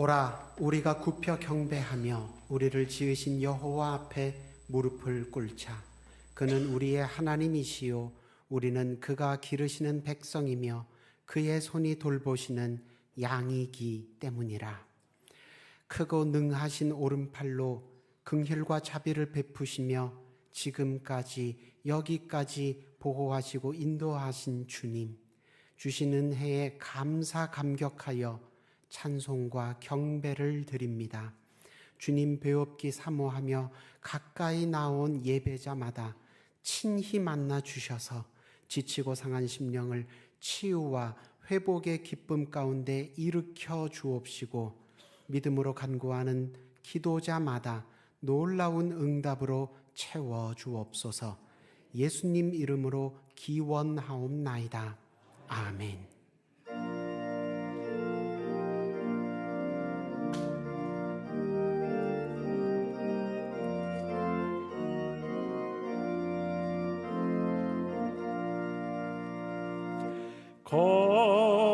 오라, 우리가 굽혀 경배하며 우리를 지으신 여호와 앞에 무릎을 꿇자. 그는 우리의 하나님이시요 우리는 그가 기르시는 백성이며 그의 손이 돌보시는 양이기 때문이라. 크고 능하신 오른팔로 긍휼과 자비를 베푸시며 지금까지 여기까지 보호하시고 인도하신 주님, 주신 은혜에 감사 감격하여 찬송과 경배를 드립니다. 주님 배웁기 사모하며 가까이 나온 예배자마다 친히 만나 주셔서 지치고 상한 심령을 치유와 회복의 기쁨 가운데 일으켜 주옵시고, 믿음으로 간구하는 기도자마다 놀라운 응답으로 채워 주옵소서. 예수님 이름으로 기원하옵나이다. 아멘.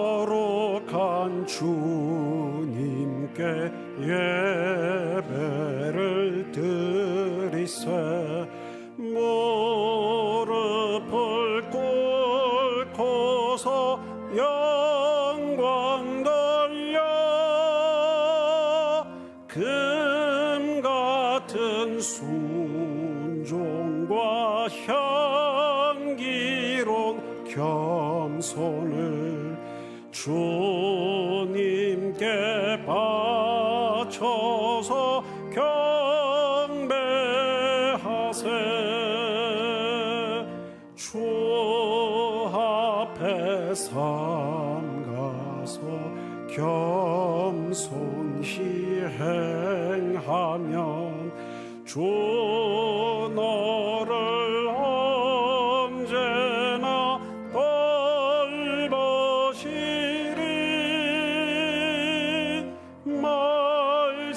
거룩한 주님께 예배를 드리세. 무릎을 꿇고서 영광 돌려 금 같은 순종과 향기로운 겸손을 주님께 바쳐서 경배하세. 주 앞에 삼가서 겸손히 행하면 주 너를 언제나 돌보시리. 말씀은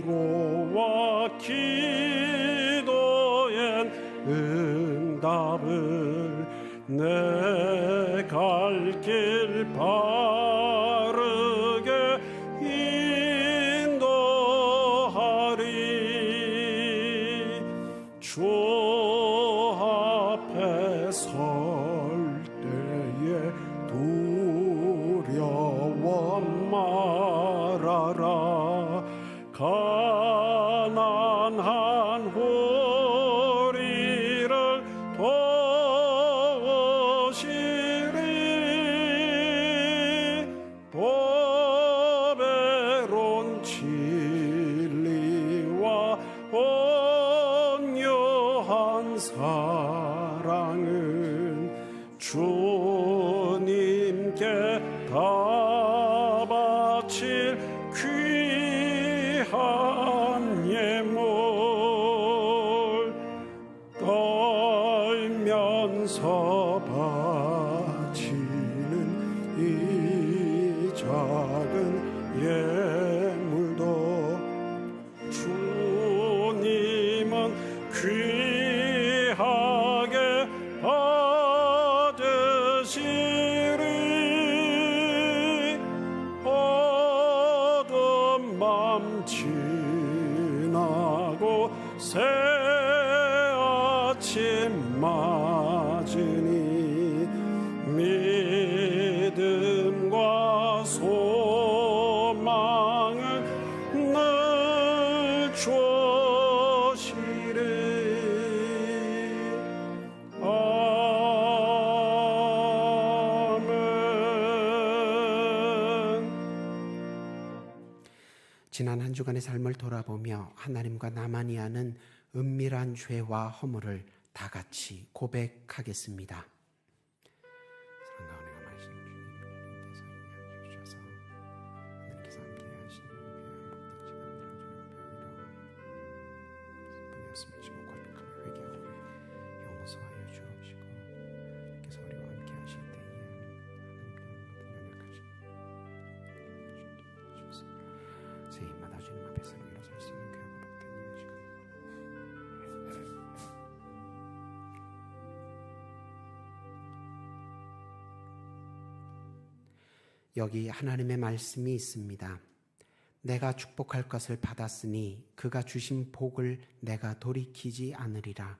위로와 기도엔 응답을 내 갈 길 바르게 인도하리. 주 앞에 설 때에 두려워 말아라. 가난한 우리를 도우시리. 보배로운 진리와 온유한 사랑은 주님께 다 바칠 귀한 예물. 떨면서 바치는 이 작은 예물도 주님은 귀하게 받으시리. 어두운 밤 지나고 새 아침 맞으니 믿음과 소망을 늘 주시리. 아멘. 지난 한 주간의 삶을 돌아보며 하나님과 나만이 아는 은밀한 죄와 허물을 다 같이 고백하겠습니다. 사랑과 은혜가 많으신 주님, 인께서 하나님께서 함께 하신 분이었으면 지금 고백하며 회개하고 용서하여 주옵시고, 인께서 우리와 함께 하실 때에 새해마다 주님 앞에 새로 일어설 수 있는 귀하고 복된 이 시간. 여기 하나님의 말씀이 있습니다. 내가 축복할 것을 받았으니 그가 주신 복을 내가 돌이키지 않으리라.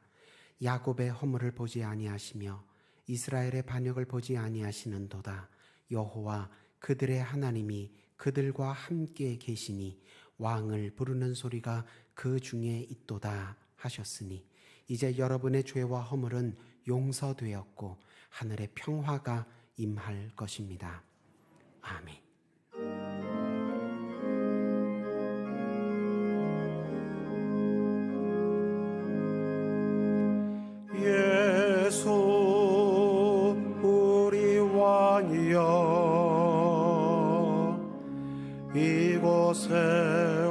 야곱의 허물을 보지 아니하시며 이스라엘의 반역을 보지 아니하시는도다. 여호와 그들의 하나님이 그들과 함께 계시니 왕을 부르는 소리가 그 중에 있도다 하셨으니 이제 여러분의 죄와 허물은 용서되었고 하늘의 평화가 임할 것입니다. 아멘. 예수 우리 왕이여 이곳에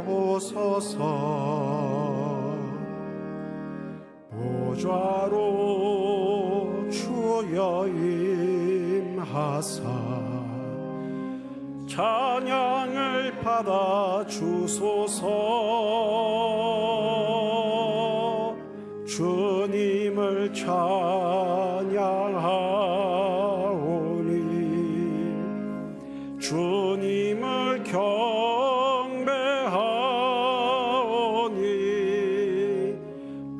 오소서 보좌로 주여 임하사 찬양을 받아 주소서. 주님을 찬양하오니 주님을 경배하오니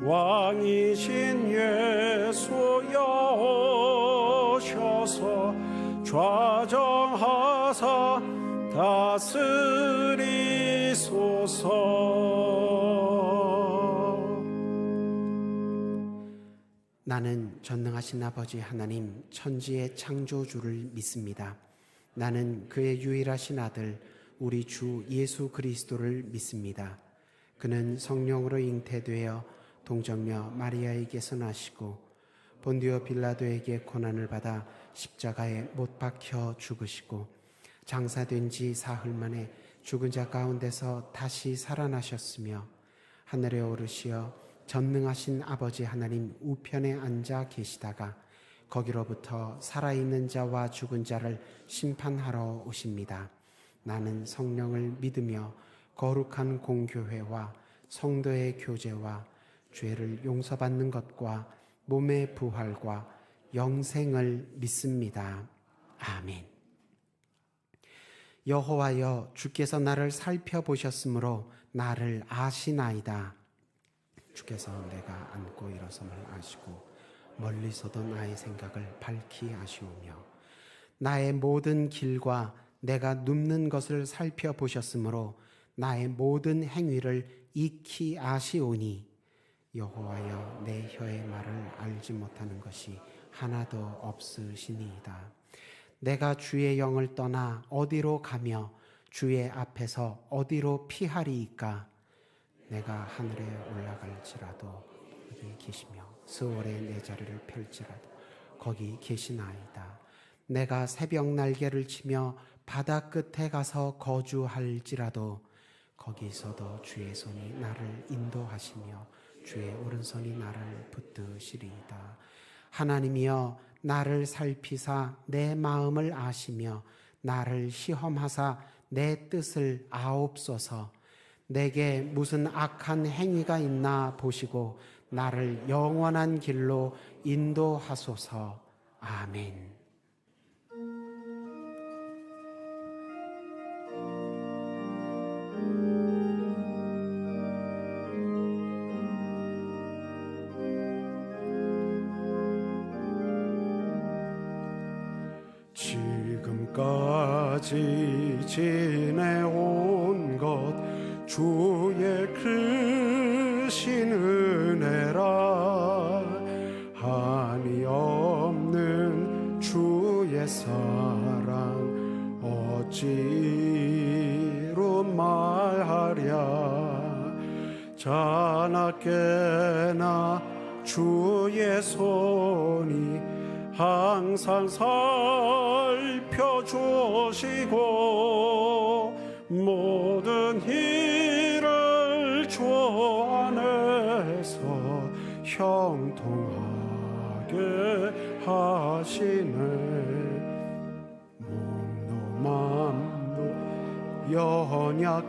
왕이신 예수여 오셔서 좌정하사 다스리소서. 나는 전능하신 아버지 하나님 천지의 창조주를 믿습니다. 나는 그의 유일하신 아들 우리 주 예수 그리스도를 믿습니다. 그는 성령으로 잉태되어 동정녀 마리아에게서 나시고 본디오 빌라도에게 고난을 받아 십자가에 못 박혀 죽으시고 장사된 지 사흘 만에 죽은 자 가운데서 다시 살아나셨으며 하늘에 오르시어 전능하신 아버지 하나님 우편에 앉아 계시다가 거기로부터 살아있는 자와 죽은 자를 심판하러 오십니다. 나는 성령을 믿으며 거룩한 공교회와 성도의 교제와 죄를 용서받는 것과 몸의 부활과 영생을 믿습니다. 아멘. 여호와여 주께서 나를 살펴보셨으므로 나를 아시나이다. 주께서 내가 앉고 일어섬을 아시고 멀리서도 나의 생각을 밝히 아시오며 나의 모든 길과 내가 눕는 것을 살펴보셨으므로 나의 모든 행위를 익히 아시오니 여호와여 내 혀의 말을 알지 못하는 것이 하나도 없으시니이다. 내가 주의 영을 떠나 어디로 가며 주의 앞에서 어디로 피하리이까. 내가 하늘에 올라갈지라도 거기 계시며 스월에 내 자리를 펼지라도 거기 계시나이다. 내가 새벽 날개를 치며 바다 끝에 가서 거주할지라도 거기서도 주의 손이 나를 인도하시며 주의 오른손이 나를 붙드시리이다. 하나님이여 나를 살피사 내 마음을 아시며 나를 시험하사 내 뜻을 아옵소서. 내게 무슨 악한 행위가 있나 보시고 나를 영원한 길로 인도하소서. 아멘. 지금까지 지내온 것 주의 크신 은혜라. 한이 없는 주의 사랑 어찌로 말하랴. 자나깨나 주의 손이 항상 살펴주시고 모든 일을 주 안에서 형통하게 하시네. 몸도 맘도 연약하나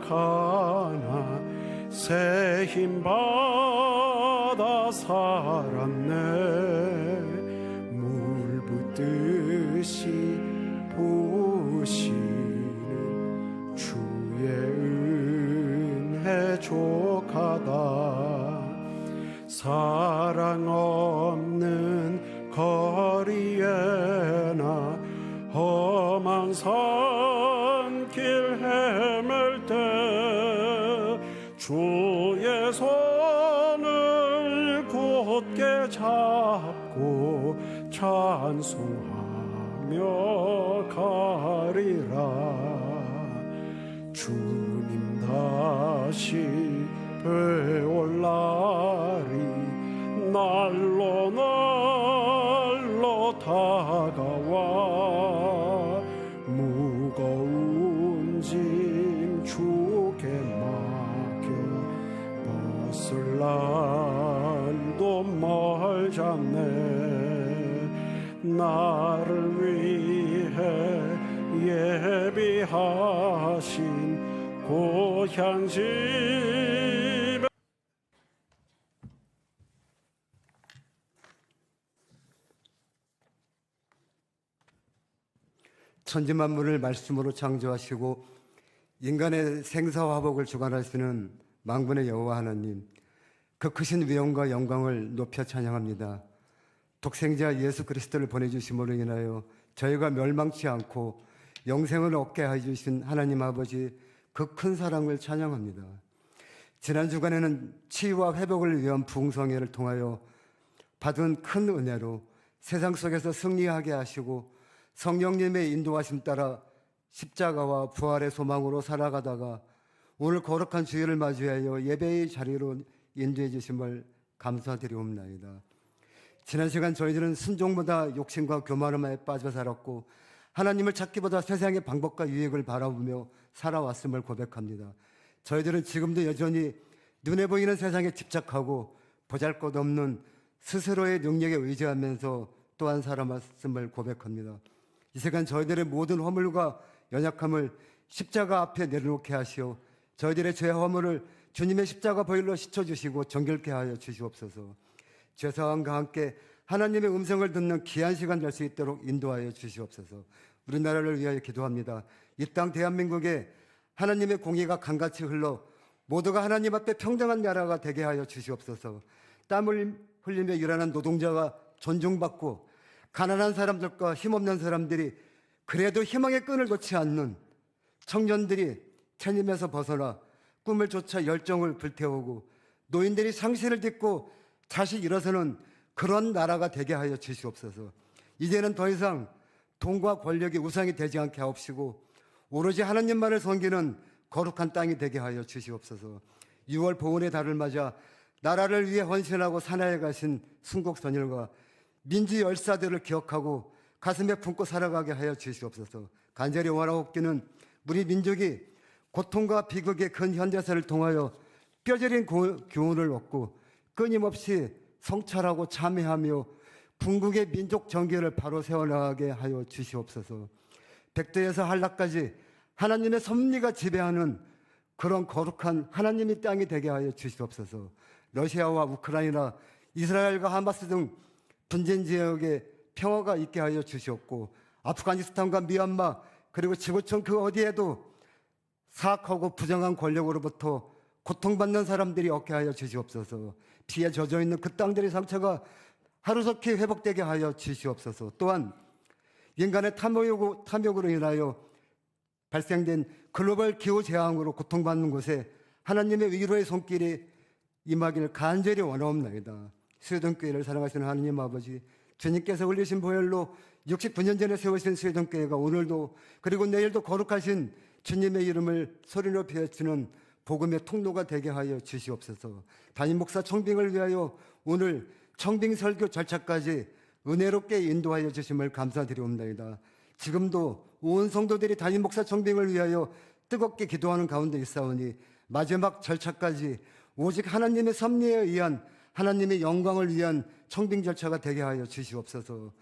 새 힘 받아 살았네. 물 붓듯이 부으시 사랑 없는 거리에나 험한 산길 헤맬 때 주의 손을 곧게 잡고 찬송하며 가리라. 주님 다시 배올 날이 날로 날로 다가와 무거운 짐 주께 맡겨 벗을 날도 멀잖네. 나를 위해 예비하신 고향 집에 천지만물을 말씀으로 창조하시고 인간의 생사화복을 주관하시는 만군의 여호와 하나님, 그 크신 위엄과 영광을 높여 찬양합니다. 독생자 예수 그리스도를 보내주심으로 인하여 저희가 멸망치 않고 영생을 얻게 해주신 하나님 아버지, 그 큰 사랑을 찬양합니다. 지난 주간에는 치유와 회복을 위한 부흥성회를 통하여 받은 큰 은혜로 세상 속에서 승리하게 하시고 성령님의 인도하심 따라 십자가와 부활의 소망으로 살아가다가 오늘 거룩한 주일을 맞이하여 예배의 자리로 인도해 주심을 감사드리옵나이다. 지난 시간 저희들은 순종보다 욕심과 교만함에 빠져 살았고 하나님을 찾기보다 세상의 방법과 유익을 바라보며 살아왔음을 고백합니다. 저희들은 지금도 여전히 눈에 보이는 세상에 집착하고 보잘것없는 스스로의 능력에 의지하면서 또한 살아왔음을 고백합니다. 이 시간 저희들의 모든 허물과 연약함을 십자가 앞에 내려놓게 하시어 저희들의 죄 허물을 주님의 십자가 보혈로 씻어주시고 정결케 하여 주시옵소서. 죄사함과 함께 하나님의 음성을 듣는 귀한 시간 될 수 있도록 인도하여 주시옵소서. 우리나라를 위하여 기도합니다. 이 땅 대한민국에 하나님의 공의가 강같이 흘러 모두가 하나님 앞에 평등한 나라가 되게 하여 주시옵소서. 땀을 흘리며 일하는 노동자가 존중받고 가난한 사람들과 힘없는 사람들이 그래도 희망의 끈을 놓지 않는 청년들이 체념에서 벗어나 꿈을 쫓아 열정을 불태우고 노인들이 상실을 딛고 다시 일어서는 그런 나라가 되게 하여 주시옵소서. 이제는 더 이상 돈과 권력이 우상이 되지 않게 하옵시고 오로지 하나님만을 섬기는 거룩한 땅이 되게 하여 주시옵소서. 6월 보훈의 달을 맞아 나라를 위해 헌신하고 산하에 가신 순국선열과 민주 열사들을 기억하고 가슴에 품고 살아가게 하여 주시옵소서. 간절히 원하옵기는 우리 민족이 고통과 비극의 큰 현대사를 통하여 뼈저린 교훈을 얻고 끊임없이 성찰하고 참회하며 궁극의 민족 정계를 바로 세워나가게 하여 주시옵소서. 백도에서 한락까지 하나님의 섭리가 지배하는 그런 거룩한 하나님의 땅이 되게 하여 주시옵소서. 러시아와 우크라이나, 이스라엘과 하마스 등 분쟁 지역에 평화가 있게 하여 주시옵고 아프가니스탄과 미얀마 그리고 지구촌 그 어디에도 사악하고 부정한 권력으로부터 고통받는 사람들이 얻게 하여 주시옵소서. 피에 젖어있는 그 땅들의 상처가 하루속히 회복되게 하여 주시옵소서. 또한 인간의 탐욕으로 인하여 발생된 글로벌 기후재앙으로 고통받는 곳에 하나님의 위로의 손길이 임하기를 간절히 원하옵나이다. 스웨덴교회를 사랑하시는 하나님 아버지, 주님께서 흘리신 보혈로 69년 전에 세우신 스웨덴교회가 오늘도 그리고 내일도 거룩하신 주님의 이름을 소리 높여 외치는 복음의 통로가 되게 하여 주시옵소서. 담임 목사 청빙을 위하여 오늘 청빙 설교 절차까지 은혜롭게 인도하여 주심을 감사드리옵나이다. 지금도 온 성도들이 담임 목사 청빙을 위하여 뜨겁게 기도하는 가운데 있사오니 마지막 절차까지 오직 하나님의 섭리에 의한 하나님의 영광을 위한 청빙 절차가 되게 하여 주시옵소서.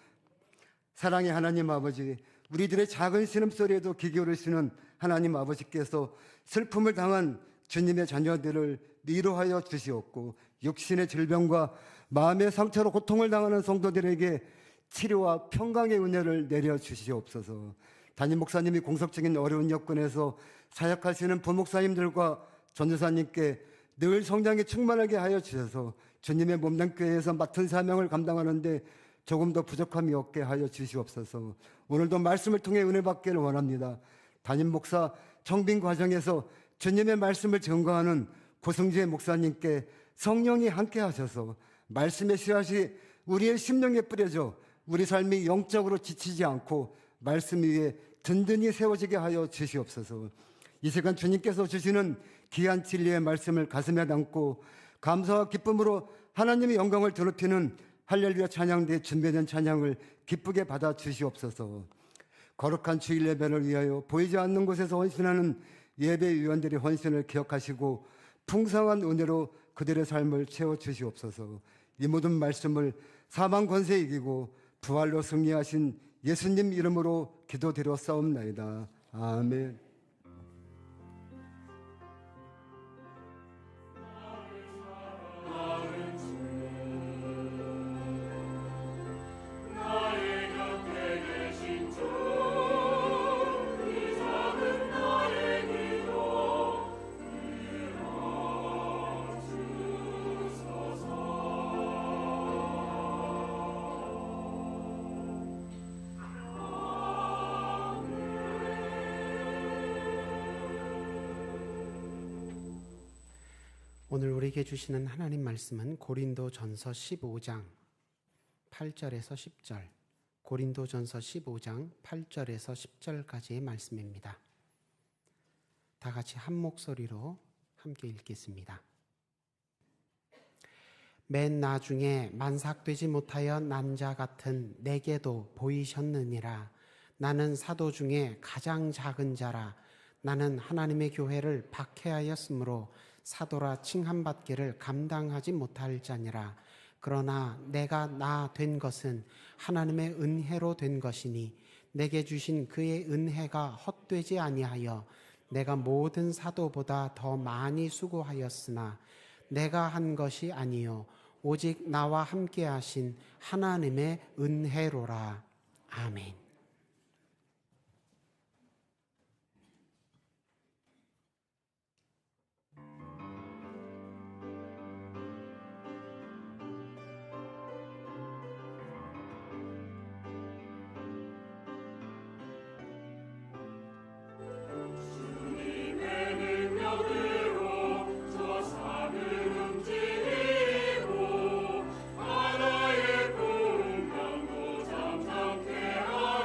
사랑의 하나님 아버지, 우리들의 작은 신음소리에도 귀 기울이시는 하나님 아버지께서 슬픔을 당한 주님의 자녀들을 위로하여 주시옵고 육신의 질병과 마음의 상처로 고통을 당하는 성도들에게 치료와 평강의 은혜를 내려 주시옵소서. 담임 목사님이 공석적인 어려운 여건에서 사역하시는 부목사님들과 전도사님께 늘 성장에 충만하게 하여 주셔서 주님의 몸된 교회에서 맡은 사명을 감당하는데 조금 더 부족함이 없게 하여 주시옵소서. 오늘도 말씀을 통해 은혜 받기를 원합니다. 담임 목사 청빙 과정에서 주님의 말씀을 증거하는 고승재 목사님께 성령이 함께 하셔서 말씀의 씨앗이 우리의 심령에 뿌려져 우리 삶이 영적으로 지치지 않고 말씀 위에 든든히 세워지게 하여 주시옵소서. 이 시간 주님께서 주시는 귀한 진리의 말씀을 가슴에 담고 감사와 기쁨으로 하나님의 영광을 드높이는 할렐루야 찬양대에 준비된 찬양을 기쁘게 받아 주시옵소서. 거룩한 주일 예배를 위하여 보이지 않는 곳에서 헌신하는 예배위원들의 헌신을 기억하시고 풍성한 은혜로 그들의 삶을 채워 주시옵소서. 이 모든 말씀을 사망 권세 이기고 부활로 승리하신 예수님 이름으로 기도드려 싸움나이다. 아멘. 오늘 우리에게 주시는 하나님 말씀은 고린도전서 15장 8절에서 10절, 고린도전서 15장 8절에서 10절까지의 말씀입니다. 다 같이 한 목소리로 함께 읽겠습니다. 맨 나중에 만삭되지 못하여 난 자 같은 내게도 보이셨느니라. 나는 사도 중에 가장 작은 자라. 나는 하나님의 교회를 박해하였으므로 사도라 칭함받기를 감당하지 못할 자니라. 그러나 내가 나 된 것은 하나님의 은혜로 된 것이니 내게 주신 그의 은혜가 헛되지 아니하여 내가 모든 사도보다 더 많이 수고하였으나 내가 한 것이 아니요 오직 나와 함께 하신 하나님의 은혜로라. 아멘. 하나의 풍랑도 잠잠케 하여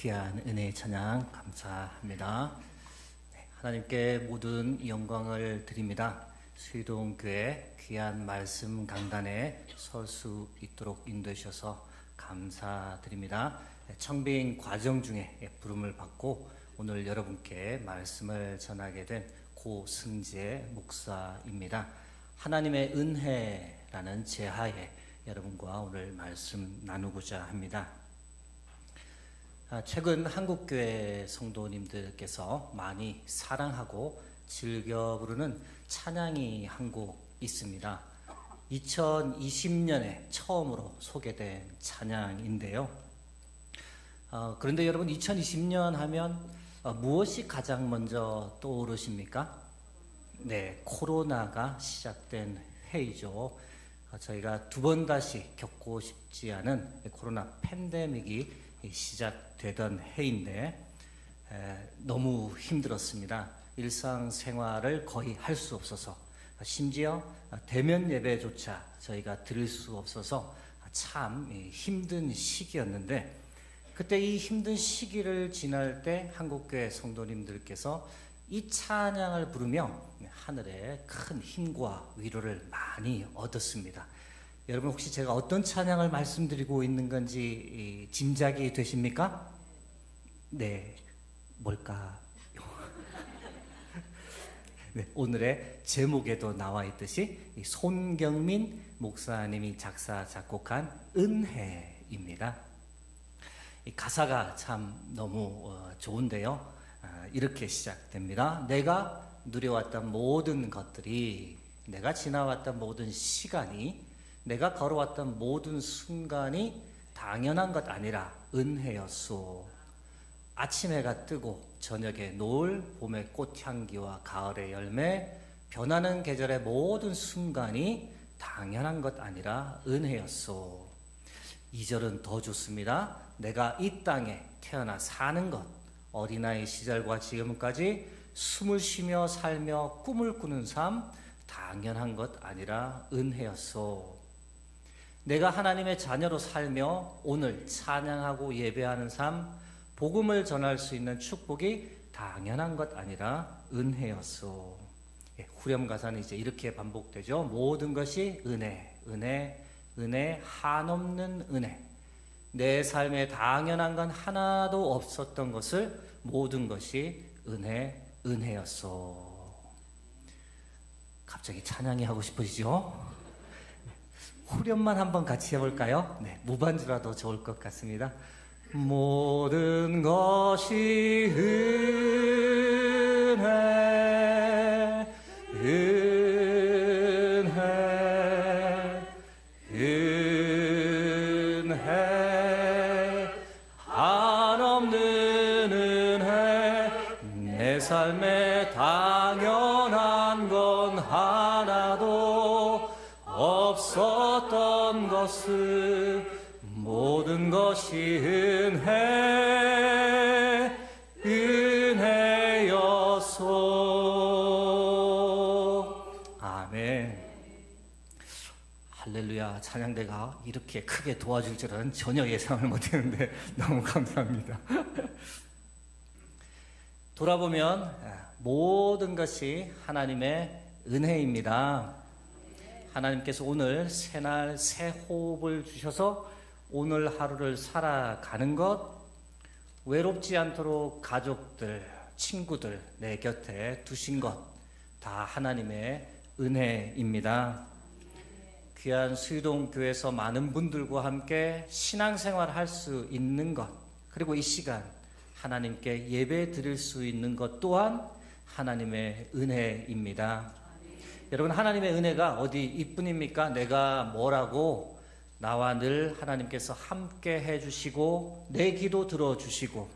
귀한 은혜의 찬양 감사합니다. 네, 하나님께 모든 영광을 드립니다. 수의동교회 귀한 말씀 강단에 설 수 있도록 인도해주셔서 감사드립니다. 청빙 과정 중에 부름을 받고 오늘 여러분께 말씀을 전하게 된 고승재 목사입니다. 하나님의 은혜라는 제하에 여러분과 오늘 말씀 나누고자 합니다. 최근 한국교회 성도님들께서 많이 사랑하고 즐겨 부르는 찬양이 한 곡 있습니다. 2020년에 처음으로 소개된 찬양인데요. 그런데 여러분 2020년 하면 무엇이 가장 먼저 떠오르십니까? 네, 코로나가 시작된 해이죠. 저희가 두 번 다시 겪고 싶지 않은 코로나 팬데믹이 시작되던 해인데 너무 힘들었습니다. 일상생활을 거의 할 수 없어서 심지어 대면 예배조차 저희가 드릴 수 없어서 참 힘든 시기였는데 그때 이 힘든 시기를 지날 때 한국교회 성도님들께서 이 찬양을 부르며 하늘에 큰 힘과 위로를 많이 얻었습니다. 여러분 혹시 제가 어떤 찬양을 말씀드리고 있는 건지 짐작이 되십니까? 네, 뭘까요? 네, 오늘의 제목에도 나와 있듯이 손경민 목사님이 작사 작곡한 은혜입니다. 이 가사가 참 너무 좋은데요. 이렇게 시작됩니다. 내가 누려왔던 모든 것들이, 내가 지나왔던 모든 시간이, 내가 걸어왔던 모든 순간이 당연한 것 아니라 은혜였소. 아침 해가 뜨고 저녁에 노을, 봄의 꽃향기와 가을의 열매, 변하는 계절의 모든 순간이 당연한 것 아니라 은혜였소. 2절은 더 좋습니다. 내가 이 땅에 태어나 사는 것, 어린아이 시절과 지금까지 숨을 쉬며 살며 꿈을 꾸는 삶, 당연한 것 아니라 은혜였소. 내가 하나님의 자녀로 살며 오늘 찬양하고 예배하는 삶, 복음을 전할 수 있는 축복이 당연한 것 아니라 은혜였소. 후렴 가사는 이제 이렇게 반복되죠. 모든 것이 은혜, 은혜, 은혜, 한없는 은혜. 내 삶에 당연한 건 하나도 없었던 것을 모든 것이 은혜, 은혜였소. 갑자기 찬양이 하고 싶으시죠? 후렴만 한번 같이 해볼까요? 네, 무반주라도 좋을 것 같습니다. 모든 것이 은혜, 은혜, 은혜, 한없는 은혜. 내 삶에 당연한 건 하나도 없었던 것을 모든 것이 은혜, 은혜였소. 아멘. 할렐루야. 찬양대가 이렇게 크게 도와줄 줄은 전혀 예상을 못했는데 너무 감사합니다. 돌아보면 모든 것이 하나님의 은혜입니다. 하나님께서 오늘 새날 새 호흡을 주셔서 오늘 하루를 살아가는 것, 외롭지 않도록 가족들, 친구들 내 곁에 두신 것, 다 하나님의 은혜입니다. 귀한 수의동교회에서 많은 분들과 함께 신앙생활 할 수 있는 것, 그리고 이 시간 하나님께 예배 드릴 수 있는 것 또한 하나님의 은혜입니다. 여러분, 하나님의 은혜가 어디 이뿐입니까? 내가 뭐라고 나와 늘 하나님께서 함께 해주시고 내 기도 들어주시고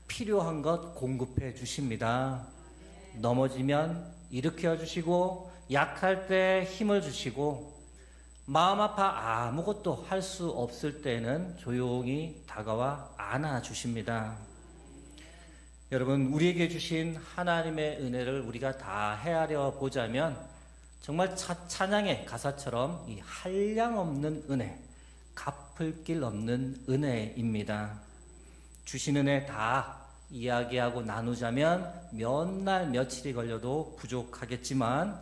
필요한 것 공급해 주십니다. 넘어지면 일으켜 주시고 약할 때 힘을 주시고 마음 아파 아무것도 할 수 없을 때는 조용히 다가와 안아주십니다. 여러분, 우리에게 주신 하나님의 은혜를 우리가 다 헤아려 보자면 정말 찬양의 가사처럼 이 한량없는 은혜, 갚을 길 없는 은혜입니다. 주신 은혜 다 이야기하고 나누자면 몇 날 며칠이 걸려도 부족하겠지만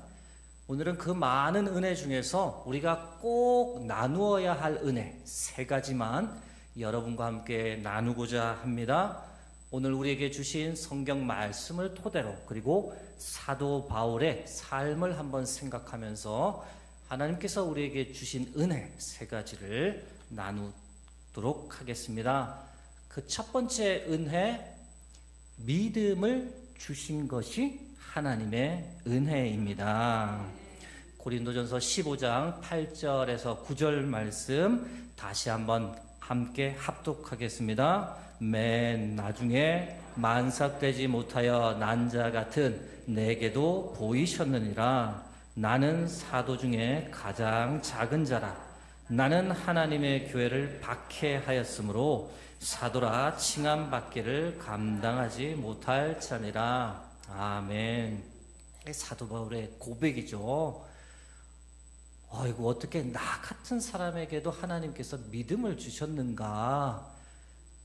오늘은 그 많은 은혜 중에서 우리가 꼭 나누어야 할 은혜 3가지만 여러분과 함께 나누고자 합니다. 오늘 우리에게 주신 성경 말씀을 토대로 그리고 사도 바울의 삶을 한번 생각하면서 하나님께서 우리에게 주신 은혜 3가지를 나누도록 하겠습니다. 그 첫 번째 은혜, 믿음을 주신 것이 하나님의 은혜입니다. 고린도전서 15장 8절에서 9절 말씀 다시 한번 함께 합독하겠습니다. 맨 나중에 만삭되지 못하여 난 자 같은 내게도 보이셨느니라. 나는 사도 중에 가장 작은 자라. 나는 하나님의 교회를 박해하였으므로 사도라 칭함받기를 감당하지 못할 자니라. 아멘. 사도 바울의 고백이죠. 아이고, 어떻게 나 같은 사람에게도 하나님께서 믿음을 주셨는가.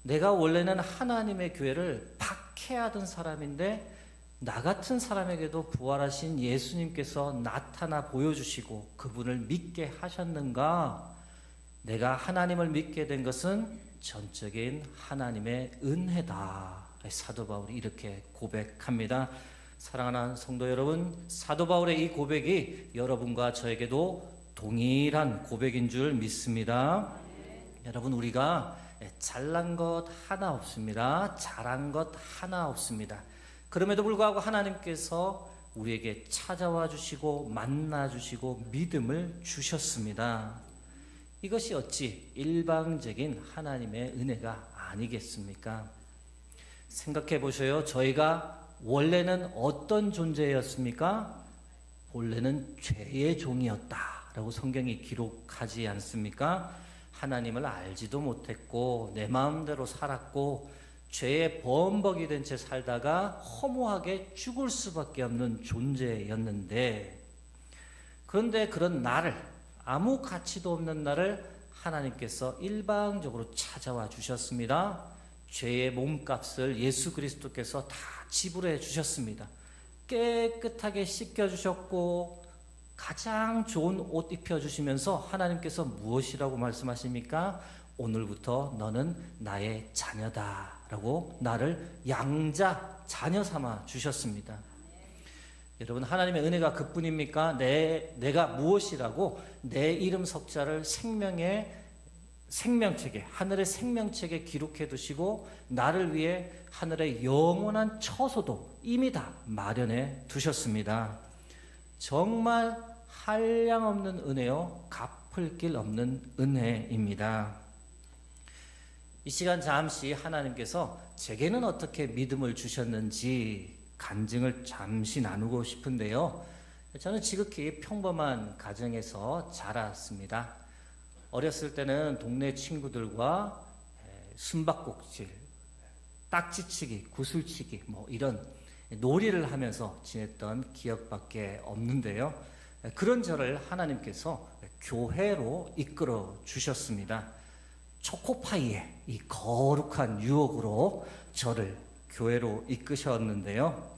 내가 원래는 하나님의 교회를 박해하던 사람인데 나 같은 사람에게도 부활하신 예수님께서 나타나 보여주시고 그분을 믿게 하셨는가. 내가 하나님을 믿게 된 것은 전적인 하나님의 은혜다. 사도 바울이 이렇게 고백합니다. 사랑하는 성도 여러분, 사도 바울의 이 고백이 여러분과 저에게도 동일한 고백인 줄 믿습니다. 여러분, 우리가 잘난 것 하나 없습니다. 잘한 것 하나 없습니다. 그럼에도 불구하고 하나님께서 우리에게 찾아와 주시고 만나 주시고 믿음을 주셨습니다. 이것이 어찌 일방적인 하나님의 은혜가 아니겠습니까? 생각해 보셔요. 저희가 원래는 어떤 존재였습니까? 본래는 죄의 종이었다라고 성경이 기록하지 않습니까? 하나님을 알지도 못했고 내 마음대로 살았고 죄의 범벅이 된 채 살다가 허무하게 죽을 수밖에 없는 존재였는데, 그런데 그런 나를, 아무 가치도 없는 나를 하나님께서 일방적으로 찾아와 주셨습니다. 죄의 몸값을 예수 그리스도께서 다 지불해 주셨습니다. 깨끗하게 씻겨주셨고 가장 좋은 옷 입혀주시면서 하나님께서 무엇이라고 말씀하십니까? 오늘부터 너는 나의 자녀다 라고 나를 양자 자녀 삼아 주셨습니다. 여러분, 하나님의 은혜가 그뿐입니까? 내가 무엇이라고 내 이름 석자를 생명의 생명책에, 하늘의 생명책에 기록해 두시고 나를 위해 하늘의 영원한 처소도 이미 다 마련해 두셨습니다. 정말 한량없는 은혜요, 갚을 길 없는 은혜입니다. 이 시간 잠시 하나님께서 제게는 어떻게 믿음을 주셨는지 간증을 잠시 나누고 싶은데요. 저는 지극히 평범한 가정에서 자랐습니다. 어렸을 때는 동네 친구들과 숨바꼭질, 딱지치기, 구슬치기 뭐 이런 놀이를 하면서 지냈던 기억밖에 없는데요. 그런 저를 하나님께서 교회로 이끌어 주셨습니다. 초코파이의 이 거룩한 유혹으로 저를 교회로 이끄셨는데요.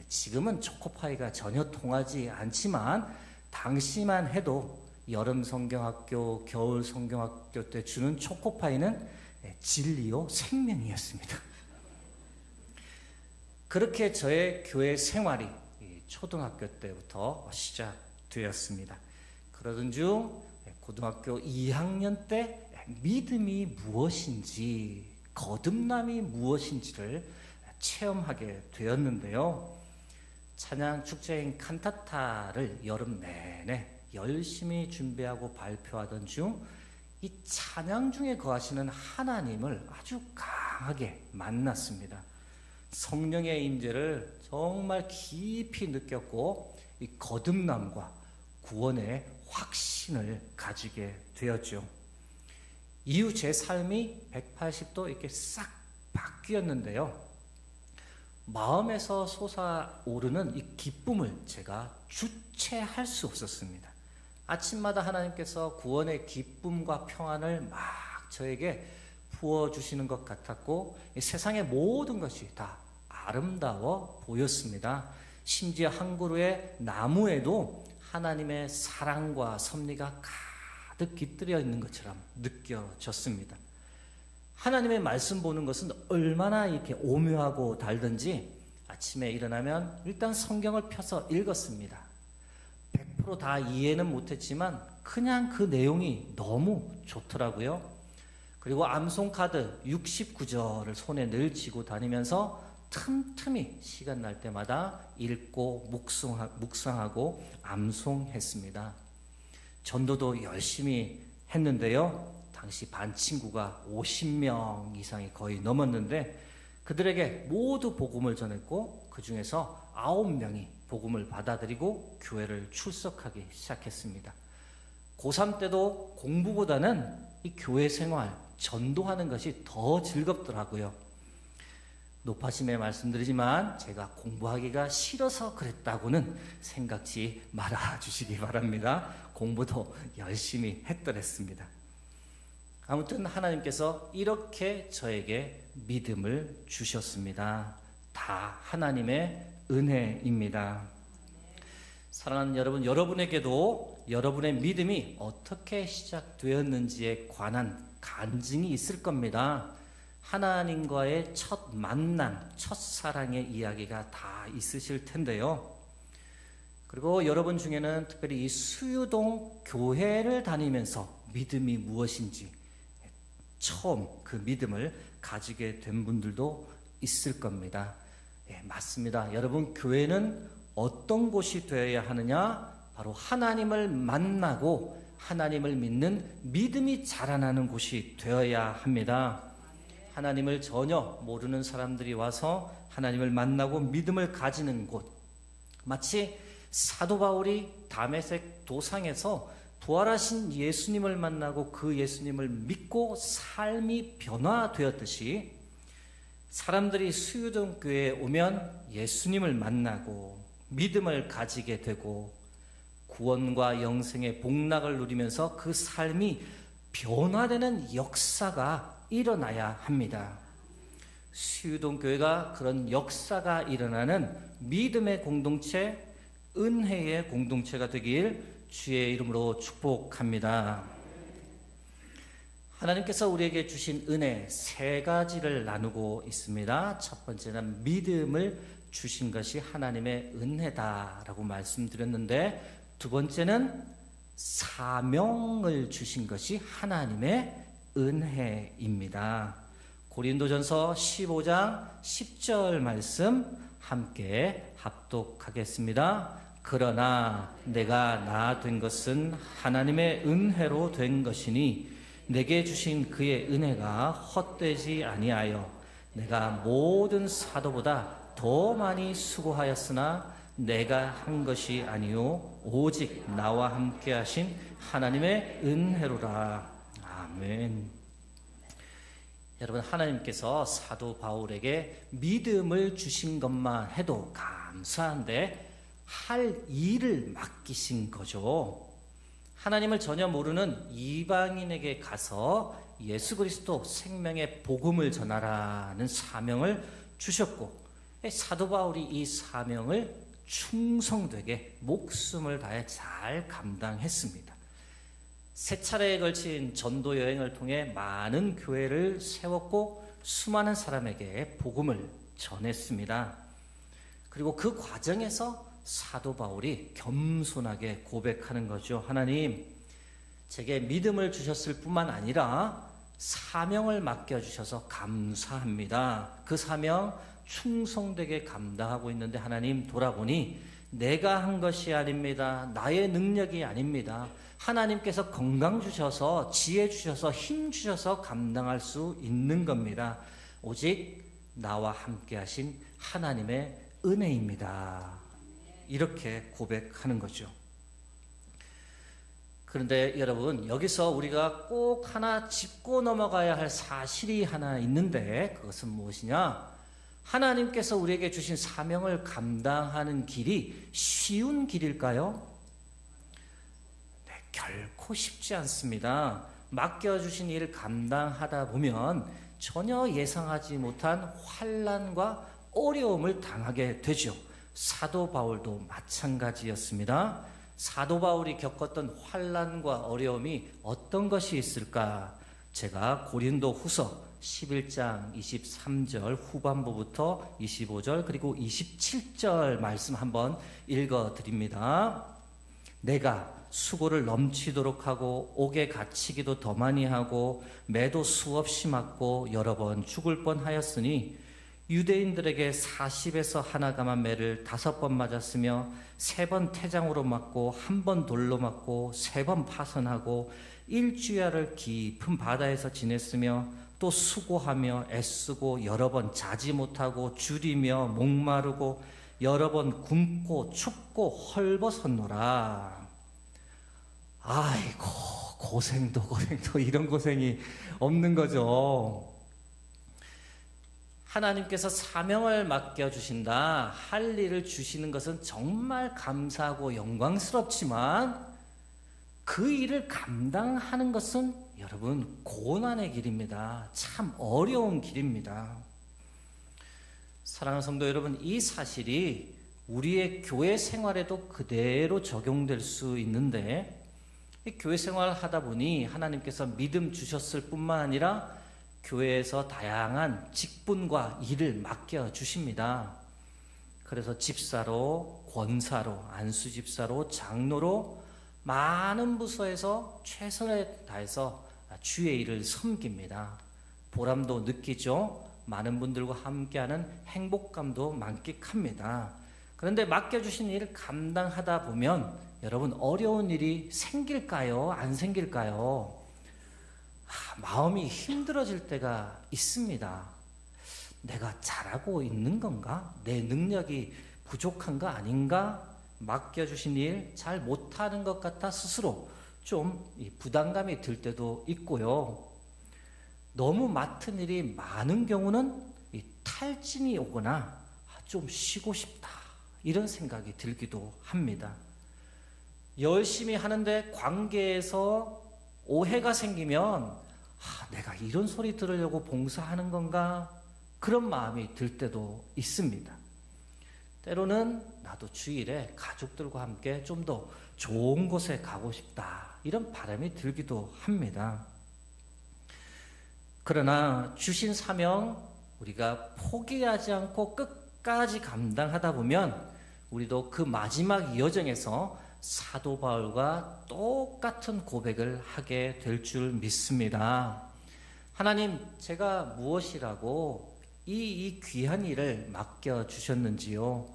지금은 초코파이가 전혀 통하지 않지만 당시만 해도 여름 성경학교, 겨울 성경학교 때 주는 초코파이는 진리요 생명이었습니다. 그렇게 저의 교회 생활이 초등학교 때부터 시작되었습니다. 그러던 중 고등학교 2학년 때 믿음이 무엇인지, 거듭남이 무엇인지를 체험하게 되었는데요. 찬양 축제인 칸타타를 여름 내내 열심히 준비하고 발표하던 중 이 찬양 중에 거하시는 하나님을 아주 강하게 만났습니다. 성령의 임재를 정말 깊이 느꼈고 이 거듭남과 구원의 확신을 가지게 되었죠. 이후 제 삶이 180도 이렇게 싹 바뀌었는데요. 마음에서 솟아오르는 이 기쁨을 제가 주체할 수 없었습니다. 아침마다 하나님께서 구원의 기쁨과 평안을 막 저에게 부어주시는 것 같았고 이 세상의 모든 것이 다 아름다워 보였습니다. 심지어 한 그루의 나무에도 하나님의 사랑과 섭리가 가득 깃들여 있는 것처럼 느껴졌습니다. 하나님의 말씀 보는 것은 얼마나 이렇게 오묘하고 달든지 아침에 일어나면 일단 성경을 펴서 읽었습니다. 100% 다 이해는 못했지만 그냥 그 내용이 너무 좋더라고요. 그리고 암송카드 69절을 손에 늘 쥐고 다니면서 틈틈이 시간 날 때마다 읽고 묵상하고 암송했습니다. 전도도 열심히 했는데요. 당시 반 친구가 50명 이상이 거의 넘었는데 그들에게 모두 복음을 전했고 그 중에서 9명이 복음을 받아들이고 교회를 출석하기 시작했습니다. 고3 때도 공부보다는 이 교회 생활, 전도하는 것이 더 즐겁더라고요. 높아심에 말씀드리지만 제가 공부하기가 싫어서 그랬다고는 생각지 말아 주시기 바랍니다. 공부도 열심히 했더랬습니다. 아무튼 하나님께서 이렇게 저에게 믿음을 주셨습니다. 다 하나님의 은혜입니다. 사랑하는 여러분, 여러분에게도 여러분의 믿음이 어떻게 시작되었는지에 관한 간증이 있을 겁니다. 하나님과의 첫 만남, 첫 사랑의 이야기가 다 있으실 텐데요. 그리고 여러분 중에는 특별히 이 수유동 교회를 다니면서 믿음이 무엇인지 처음 그 믿음을 가지게 된 분들도 있을 겁니다. 예, 맞습니다. 여러분, 교회는 어떤 곳이 되어야 하느냐? 바로 하나님을 만나고 하나님을 믿는 믿음이 자라나는 곳이 되어야 합니다. 하나님을 전혀 모르는 사람들이 와서 하나님을 만나고 믿음을 가지는 곳, 마치 사도 바울이 다메섹 도상에서 부활하신 예수님을 만나고 그 예수님을 믿고 삶이 변화되었듯이 사람들이 수유동 교회에 오면 예수님을 만나고 믿음을 가지게 되고 구원과 영생의 복락을 누리면서 그 삶이 변화되는 역사가 일어나야 합니다. 수유동 교회가 그런 역사가 일어나는 믿음의 공동체, 은혜의 공동체가 되길 주의 이름으로 축복합니다. 하나님께서 우리에게 주신 은혜 세 가지를 나누고 있습니다. 첫 번째는 믿음을 주신 것이 하나님의 은혜다라고 말씀드렸는데, 두 번째는 사명을 주신 것이 하나님의 은혜입니다. 고린도전서 15장 10절 말씀 함께 합독하겠습니다. 그러나 내가 나 된 것은 하나님의 은혜로 된 것이니 내게 주신 그의 은혜가 헛되지 아니하여 내가 모든 사도보다 더 많이 수고하였으나 내가 한 것이 아니요 오직 나와 함께 하신 하나님의 은혜로라. 아멘. 여러분, 하나님께서 사도 바울에게 믿음을 주신 것만 해도 감사한데 할 일을 맡기신 거죠. 하나님을 전혀 모르는 이방인에게 가서 예수 그리스도 생명의 복음을 전하라는 사명을 주셨고, 사도 바울이 이 사명을 충성되게 목숨을 다해 잘 감당했습니다. 세 차례에 걸친 전도 여행을 통해 많은 교회를 세웠고 수많은 사람에게 복음을 전했습니다. 그리고 그 과정에서 사도 바울이 겸손하게 고백하는 거죠. 하나님, 제게 믿음을 주셨을 뿐만 아니라 사명을 맡겨주셔서 감사합니다. 그 사명 충성되게 감당하고 있는데 하나님, 돌아보니 내가 한 것이 아닙니다. 나의 능력이 아닙니다. 하나님께서 건강 주셔서 지혜 주셔서 힘 주셔서 감당할 수 있는 겁니다. 오직 나와 함께 하신 하나님의 은혜입니다. 이렇게 고백하는 거죠. 그런데 여러분, 여기서 우리가 꼭 하나 짚고 넘어가야 할 사실이 하나 있는데, 그것은 무엇이냐? 하나님께서 우리에게 주신 사명을 감당하는 길이 쉬운 길일까요? 네, 결코 쉽지 않습니다. 맡겨주신 일을 감당하다 보면 전혀 예상하지 못한 환난과 어려움을 당하게 되죠. 사도 바울도 마찬가지였습니다. 사도 바울이 겪었던 환난과 어려움이 어떤 것이 있을까? 제가 고린도 후서 11장 23절 후반부부터 25절 그리고 27절 말씀 한번 읽어 드립니다. 내가 수고를 넘치도록 하고 옥에 갇히기도 더 많이 하고 매도 수없이 맞고 여러 번 죽을 뻔하였으니 유대인들에게 40에서 하나 감한 매를 5번 맞았으며 3번 태장으로 맞고 1번 돌로 맞고 3번 파선하고 일주야를 깊은 바다에서 지냈으며 또 수고하며 애쓰고 여러 번 자지 못하고 줄이며 목마르고 여러 번 굶고 춥고 헐벗었노라. 아이고 고생도 이런 고생이 없는 거죠. 하나님께서 사명을 맡겨주신다, 할 일을 주시는 것은 정말 감사하고 영광스럽지만 그 일을 감당하는 것은 여러분 고난의 길입니다. 참 어려운 길입니다. 사랑하는 성도 여러분, 이 사실이 우리의 교회 생활에도 그대로 적용될 수 있는데, 이 교회 생활을 하다 보니 하나님께서 믿음 주셨을 뿐만 아니라 교회에서 다양한 직분과 일을 맡겨주십니다. 그래서 집사로, 권사로, 안수집사로, 장로로 많은 부서에서 최선을 다해서 주의 일을 섬깁니다. 보람도 느끼죠. 많은 분들과 함께하는 행복감도 만끽합니다. 그런데 맡겨주신 일을 감당하다 보면 여러분 어려운 일이 생길까요? 안 생길까요? 마음이 힘들어질 때가 있습니다. 내가 잘하고 있는 건가? 내 능력이 부족한 거 아닌가? 맡겨주신 일 잘 못하는 것 같아 스스로 좀 부담감이 들 때도 있고요. 너무 맡은 일이 많은 경우는 탈진이 오거나 좀 쉬고 싶다 이런 생각이 들기도 합니다. 열심히 하는데 관계에서 오해가 생기면 내가 이런 소리 들으려고 봉사하는 건가? 그런 마음이 들 때도 있습니다. 때로는 나도 주일에 가족들과 함께 좀 더 좋은 곳에 가고 싶다 이런 바람이 들기도 합니다. 그러나 주신 사명 우리가 포기하지 않고 끝까지 감당하다 보면 우리도 그 마지막 여정에서 사도 바울과 똑같은 고백을 하게 될 줄 믿습니다. 하나님, 제가 무엇이라고 이 귀한 일을 맡겨주셨는지요?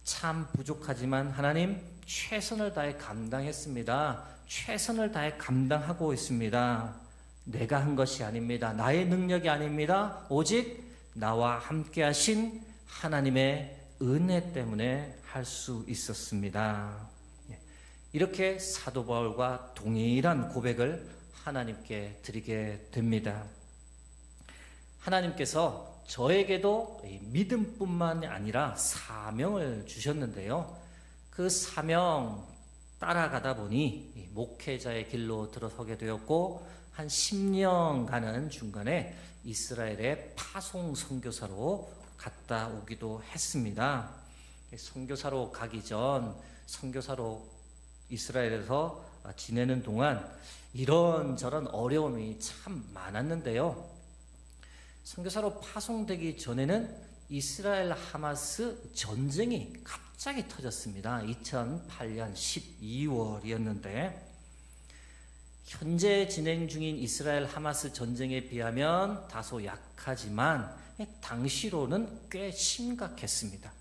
참 부족하지만 하나님 최선을 다해 감당했습니다. 최선을 다해 감당하고 있습니다. 내가 한 것이 아닙니다. 나의 능력이 아닙니다. 오직 나와 함께 하신 하나님의 은혜 때문에 할 수 있었습니다. 이렇게 사도 바울과 동일한 고백을 하나님께 드리게 됩니다. 하나님께서 저에게도 믿음뿐만 아니라 사명을 주셨는데요. 그 사명 따라가다 보니 목회자의 길로 들어서게 되었고 한 10년간은 중간에 이스라엘의 파송 선교사로 갔다 오기도 했습니다. 선교사로 가기 전 선교사로 이스라엘에서 지내는 동안 이런저런 어려움이 참 많았는데요. 선교사로 파송되기 전에는 이스라엘 하마스 전쟁이 갑자기 터졌습니다. 2008년 12월이었는데 현재 진행 중인 이스라엘 하마스 전쟁에 비하면 다소 약하지만 당시로는 꽤 심각했습니다.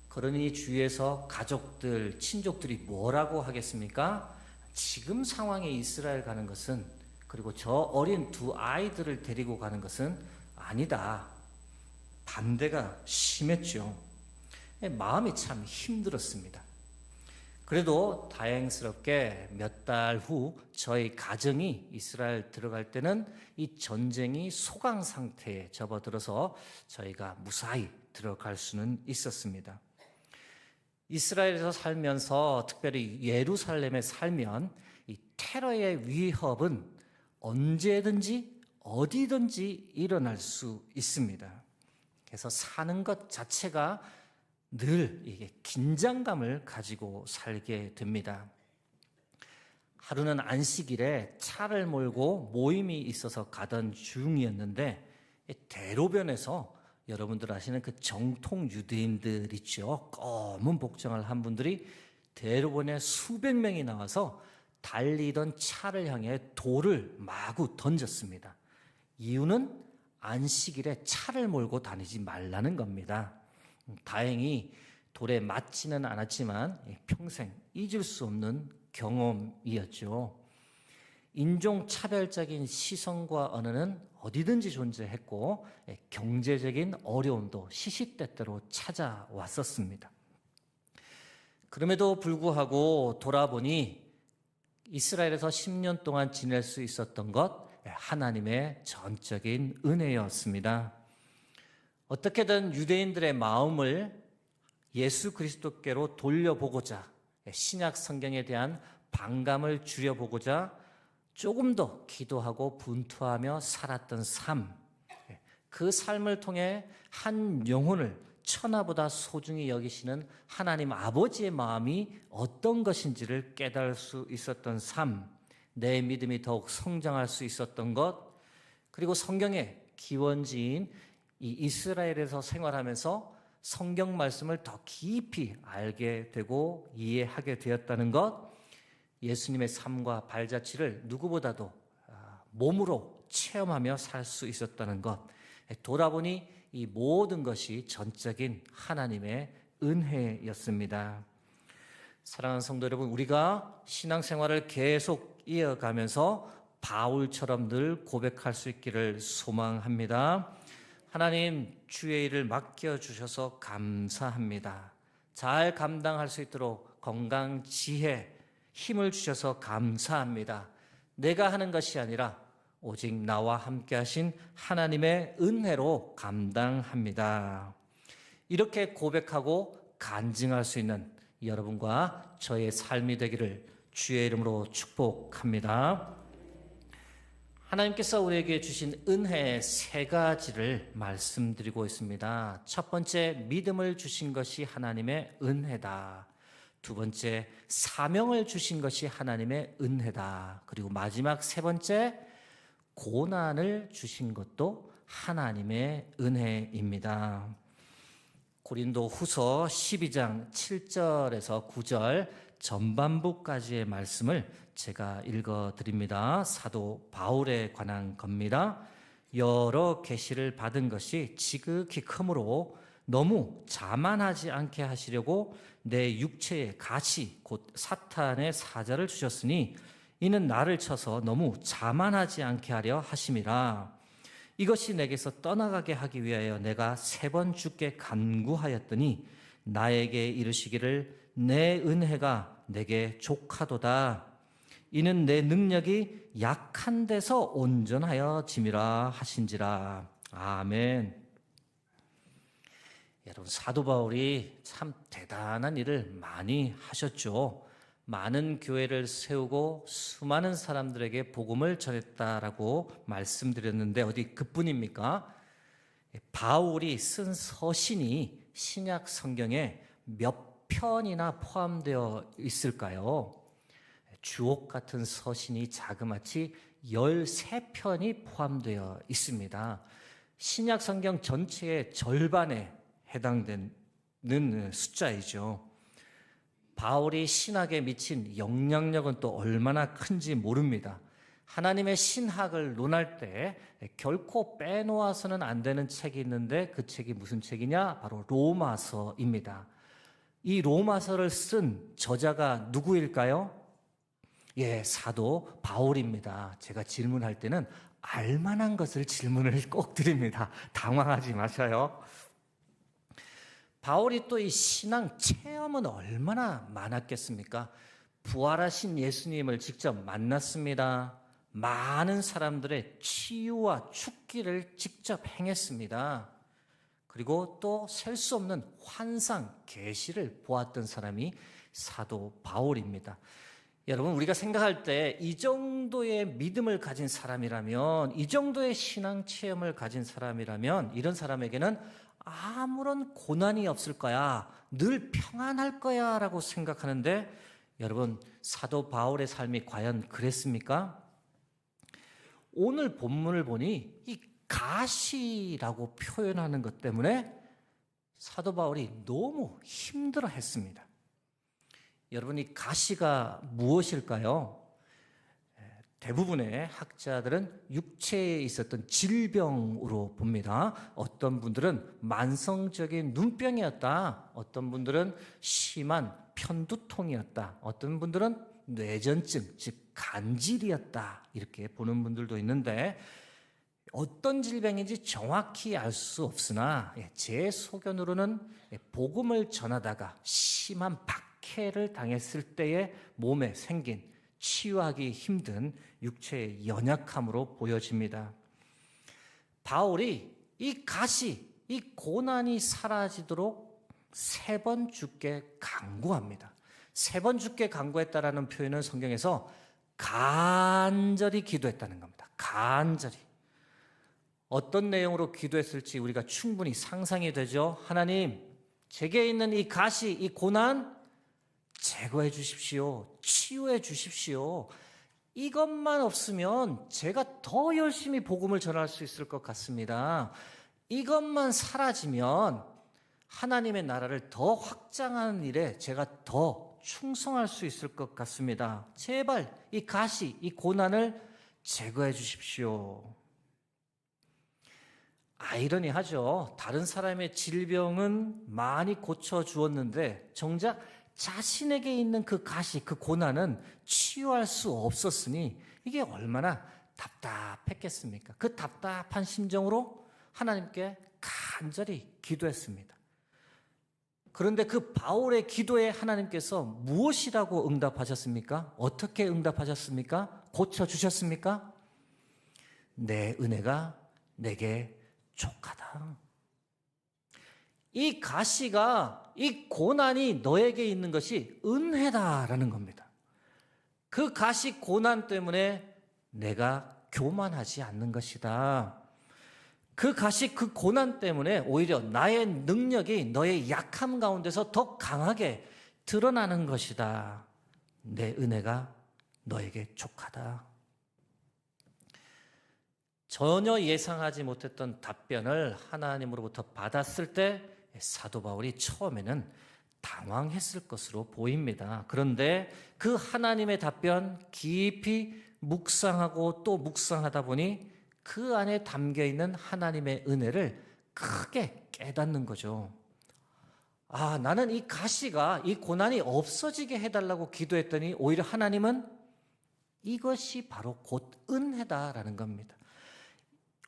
그러니 주위에서 가족들, 친족들이 뭐라고 하겠습니까? 지금 상황에 이스라엘 가는 것은, 그리고 저 어린 2 아이들을 데리고 가는 것은 아니다. 반대가 심했죠. 마음이 참 힘들었습니다. 그래도 다행스럽게 몇 달 후 저희 가정이 이스라엘 들어갈 때는 이 전쟁이 소강 상태에 접어들어서 저희가 무사히 들어갈 수는 있었습니다. 이스라엘에서 살면서 특별히 예루살렘에 살면 이 테러의 위협은 언제든지 어디든지 일어날 수 있습니다. 그래서 사는 것 자체가 늘 이게 긴장감을 가지고 살게 됩니다. 하루는 안식일에 차를 몰고 모임이 있어서 가던 중이었는데 대로변에서 여러분들 아시는 그 정통 유대인들 있죠. 검은 복장을 한 분들이 대로변에 수백 명이 나와서 달리던 차를 향해 돌을 마구 던졌습니다. 이유는 안식일에 차를 몰고 다니지 말라는 겁니다. 다행히 돌에 맞지는 않았지만 평생 잊을 수 없는 경험이었죠. 인종차별적인 시선과 언어는 어디든지 존재했고 경제적인 어려움도 시시때때로 찾아왔었습니다. 그럼에도 불구하고 돌아보니 이스라엘에서 10년 동안 지낼 수 있었던 것 하나님의 전적인 은혜였습니다. 어떻게든 유대인들의 마음을 예수 그리스도께로 돌려보고자 신약 성경에 대한 반감을 줄여보고자 조금 더 기도하고 분투하며 살았던 삶, 그 삶을 통해 한 영혼을 천하보다 소중히 여기시는 하나님 아버지의 마음이 어떤 것인지를 깨달을 수 있었던 삶, 내 믿음이 더욱 성장할 수 있었던 것, 그리고 성경의 기원지인 이 이스라엘에서 생활하면서 성경 말씀을 더 깊이 알게 되고 이해하게 되었다는 것, 예수님의 삶과 발자취를 누구보다도 몸으로 체험하며 살 수 있었다는 것, 돌아보니 이 모든 것이 전적인 하나님의 은혜였습니다. 사랑하는 성도 여러분, 우리가 신앙생활을 계속 이어가면서 바울처럼 늘 고백할 수 있기를 소망합니다. 하나님, 주의 일을 맡겨주셔서 감사합니다. 잘 감당할 수 있도록 건강, 지혜, 힘을 주셔서 감사합니다. 내가 하는 것이 아니라 오직 나와 함께 하신 하나님의 은혜로 감당합니다. 이렇게 고백하고 간증할 수 있는 여러분과 저의 삶이 되기를 주의 이름으로 축복합니다. 하나님께서 우리에게 주신 은혜 세 가지를 말씀드리고 있습니다. 첫 번째, 믿음을 주신 것이 하나님의 은혜다. 두 번째, 사명을 주신 것이 하나님의 은혜다. 그리고 마지막 세 번째, 고난을 주신 것도 하나님의 은혜입니다. 고린도 후서 12장 7절에서 9절 전반부까지의 말씀을 제가 읽어드립니다. 사도 바울에 관한 겁니다. 여러 계시를 받은 것이 지극히 크므로 너무 자만하지 않게 하시려고 내 육체에 가시 곧 사탄의 사자를 주셨으니 이는 나를 쳐서 너무 자만하지 않게 하려 하심이라. 이것이 내게서 떠나가게 하기 위하여 내가 3번 주께 간구하였더니 나에게 이르시기를 내 은혜가 내게 족하도다. 이는 내 능력이 약한 데서 온전하여 짐이라 하신지라. 아멘. 여러분, 사도 바울이 참 대단한 일을 많이 하셨죠. 많은 교회를 세우고 수많은 사람들에게 복음을 전했다라고 말씀드렸는데 어디 그뿐입니까? 바울이 쓴 서신이 신약 성경에 몇 편이나 포함되어 있을까요? 주옥 같은 서신이 자그마치 13편이 포함되어 있습니다. 신약 성경 전체의 절반에 해당되는 숫자이죠. 바울이 신학에 미친 영향력은 또 얼마나 큰지 모릅니다. 하나님의 신학을 논할 때 결코 빼놓아서는 안 되는 책이 있는데 그 책이 무슨 책이냐? 바로 로마서입니다. 이 로마서를 쓴 저자가 누구일까요? 예, 사도 바울입니다. 제가 질문할 때는 알만한 것을 질문을 꼭 드립니다. 당황하지 마셔요. 바울이 또 이 신앙 체험은 얼마나 많았겠습니까? 부활하신 예수님을 직접 만났습니다. 많은 사람들의 치유와 축기를 직접 행했습니다. 그리고 또 셀 수 없는 환상, 계시를 보았던 사람이 사도 바울입니다. 여러분, 우리가 생각할 때 이 정도의 믿음을 가진 사람이라면, 이 정도의 신앙 체험을 가진 사람이라면, 이런 사람에게는 아무런 고난이 없을 거야, 늘 평안할 거야 라고 생각하는데, 여러분, 사도 바울의 삶이 과연 그랬습니까? 오늘 본문을 보니 이 가시라고 표현하는 것 때문에 사도 바울이 너무 힘들어 했습니다. 여러분, 이 가시가 무엇일까요? 대부분의 학자들은 육체에 있었던 질병으로 봅니다. 어떤 분들은 만성적인 눈병이었다. 어떤 분들은 심한 편두통이었다. 어떤 분들은 뇌전증, 즉 간질이었다. 이렇게 보는 분들도 있는데 어떤 질병인지 정확히 알 수 없으나 제 소견으로는 복음을 전하다가 심한 박해를 당했을 때의 몸에 생긴 치유하기 힘든 육체의 연약함으로 보여집니다. 바울이 이 가시, 이 고난이 사라지도록 3번 주께 간구합니다. 3번 주께 간구했다라는 표현은 성경에서 간절히 기도했다는 겁니다. 간절히. 어떤 내용으로 기도했을지 우리가 충분히 상상이 되죠. 하나님, 제게 있는 이 가시, 이 고난 제거해 주십시오. 치유해 주십시오. 이것만 없으면 제가 더 열심히 복음을 전할 수 있을 것 같습니다. 이것만 사라지면 하나님의 나라를 더 확장하는 일에 제가 더 충성할 수 있을 것 같습니다. 제발 이 가시, 이 고난을 제거해 주십시오. 아이러니하죠. 다른 사람의 질병은 많이 고쳐주었는데 정작 자신에게 있는 그 가시, 그 고난은 치유할 수 없었으니 이게 얼마나 답답했겠습니까? 그 답답한 심정으로 하나님께 간절히 기도했습니다. 그런데 그 바울의 기도에 하나님께서 무엇이라고 응답하셨습니까? 어떻게 응답하셨습니까? 고쳐주셨습니까? 내 은혜가 내게 족하다. 이 가시가, 이 고난이 너에게 있는 것이 은혜다라는 겁니다. 그 가시 고난 때문에 내가 교만하지 않는 것이다. 그 가시, 그 고난 때문에 오히려 나의 능력이 너의 약함 가운데서 더 강하게 드러나는 것이다. 내 은혜가 너에게 족하다. 전혀 예상하지 못했던 답변을 하나님으로부터 받았을 때 사도 바울이 처음에는 당황했을 것으로 보입니다. 그런데 그 하나님의 답변 깊이 묵상하고 또 묵상하다 보니 그 안에 담겨있는 하나님의 은혜를 크게 깨닫는 거죠. 아, 나는 이 가시가, 이 고난이 없어지게 해달라고 기도했더니 오히려 하나님은 이것이 바로 곧 은혜다라는 겁니다.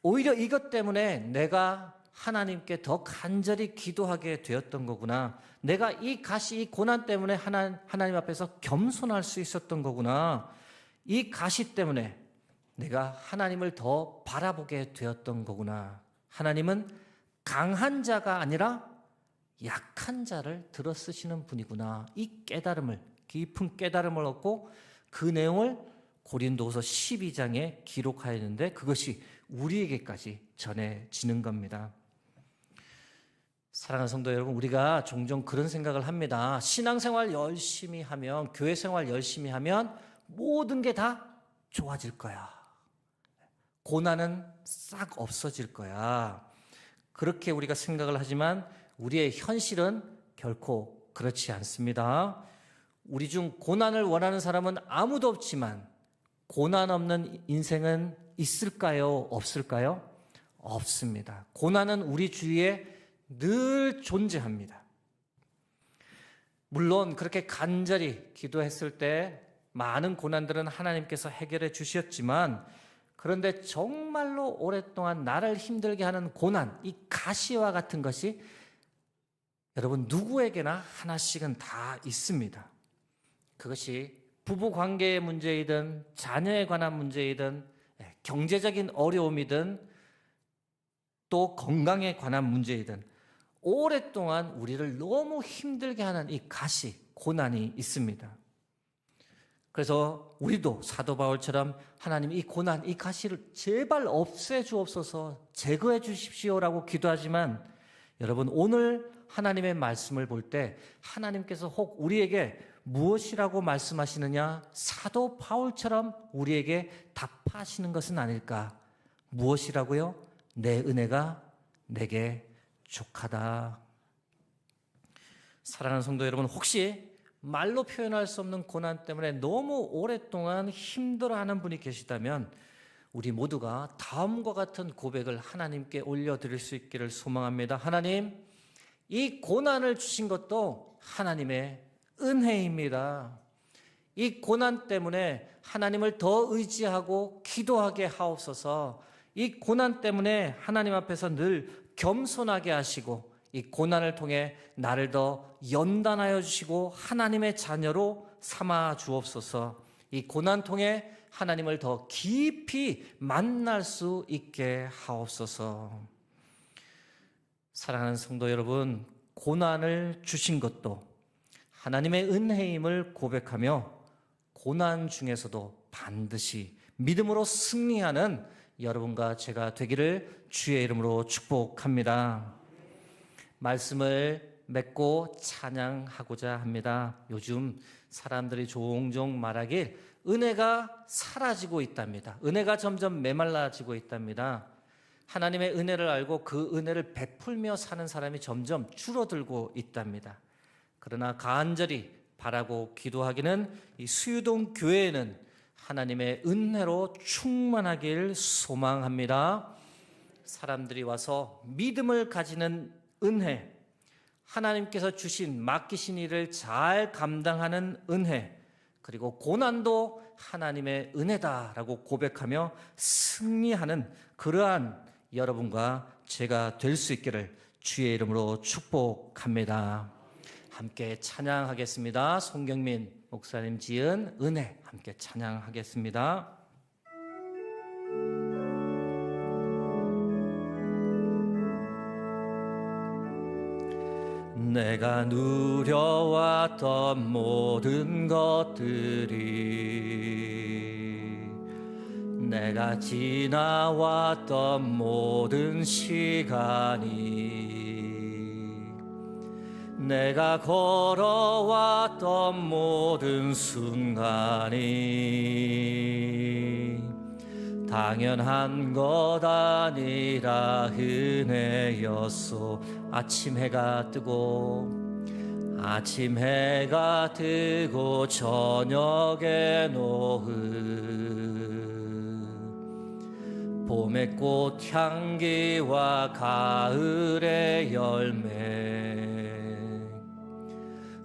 오히려 이것 때문에 내가 하나님께 더 간절히 기도하게 되었던 거구나. 내가 이 가시, 이 고난 때문에 하나님 앞에서 겸손할 수 있었던 거구나. 이 가시 때문에 내가 하나님을 더 바라보게 되었던 거구나. 하나님은 강한 자가 아니라 약한 자를 들어 쓰시는 분이구나. 이 깨달음을, 깊은 깨달음을 얻고 그 내용을 고린도후서 12장에 기록하였는데 그것이 우리에게까지 전해지는 겁니다. 사랑하는 성도 여러분, 우리가 종종 그런 생각을 합니다. 신앙생활 열심히 하면, 교회생활 열심히 하면 모든 게 다 좋아질 거야. 고난은 싹 없어질 거야. 그렇게 우리가 생각을 하지만 우리의 현실은 결코 그렇지 않습니다. 우리 중 고난을 원하는 사람은 아무도 없지만 고난 없는 인생은 있을까요? 없을까요? 없습니다. 고난은 우리 주위에 늘 존재합니다. 물론 그렇게 간절히 기도했을 때 많은 고난들은 하나님께서 해결해 주셨지만 그런데 정말로 오랫동안 나를 힘들게 하는 고난, 이 가시와 같은 것이 여러분 누구에게나 하나씩은 다 있습니다. 그것이 부부 관계의 문제이든 자녀에 관한 문제이든 경제적인 어려움이든 또 건강에 관한 문제이든 오랫동안 우리를 너무 힘들게 하는 이 가시, 고난이 있습니다. 그래서 우리도 사도 바울처럼 하나님 이 고난, 이 가시를 제발 없애주옵소서, 제거해 주십시오라고 기도하지만 여러분 오늘 하나님의 말씀을 볼 때 하나님께서 혹 우리에게 무엇이라고 말씀하시느냐? 사도 바울처럼 우리에게 답하시는 것은 아닐까? 무엇이라고요? 내 은혜가 내게 족하다. 사랑하는 성도 여러분, 혹시 말로 표현할 수 없는 고난 때문에 너무 오랫동안 힘들어하는 분이 계시다면 우리 모두가 다음과 같은 고백을 하나님께 올려드릴 수 있기를 소망합니다. 하나님, 이 고난을 주신 것도 하나님의 은혜입니다. 이 고난 때문에 하나님을 더 의지하고 기도하게 하옵소서. 이 고난 때문에 하나님 앞에서 늘 겸손하게 하시고 이 고난을 통해 나를 더 연단하여 주시고 하나님의 자녀로 삼아 주옵소서. 이 고난 통해 하나님을 더 깊이 만날 수 있게 하옵소서. 사랑하는 성도 여러분, 고난을 주신 것도 하나님의 은혜임을 고백하며 고난 중에서도 반드시 믿음으로 승리하는 여러분과 제가 되기를 주의 이름으로 축복합니다. 말씀을 맺고 찬양하고자 합니다. 요즘 사람들이 종종 말하길 은혜가 사라지고 있답니다. 은혜가 점점 메말라지고 있답니다. 하나님의 은혜를 알고 그 은혜를 베풀며 사는 사람이 점점 줄어들고 있답니다. 그러나 간절히 바라고 기도하기는 이 수유동 교회에는 하나님의 은혜로 충만하길 소망합니다. 사람들이 와서 믿음을 가지는 은혜, 하나님께서 주신 맡기신 일을 잘 감당하는 은혜, 그리고 고난도 하나님의 은혜다라고 고백하며 승리하는 그러한 여러분과 제가 될 수 있기를 주의 이름으로 축복합니다. 함께 찬양하겠습니다. 송경민 목사님 지은 은혜 함께 찬양하겠습니다. 내가 누려왔던 모든 것들이, 내가 지나왔던 모든 시간이, 내가 걸어왔던 모든 순간이 당연한 것 아니라 은혜였소. 아침 해가 뜨고 저녁에 노을, 봄의 꽃향기와 가을의 열매,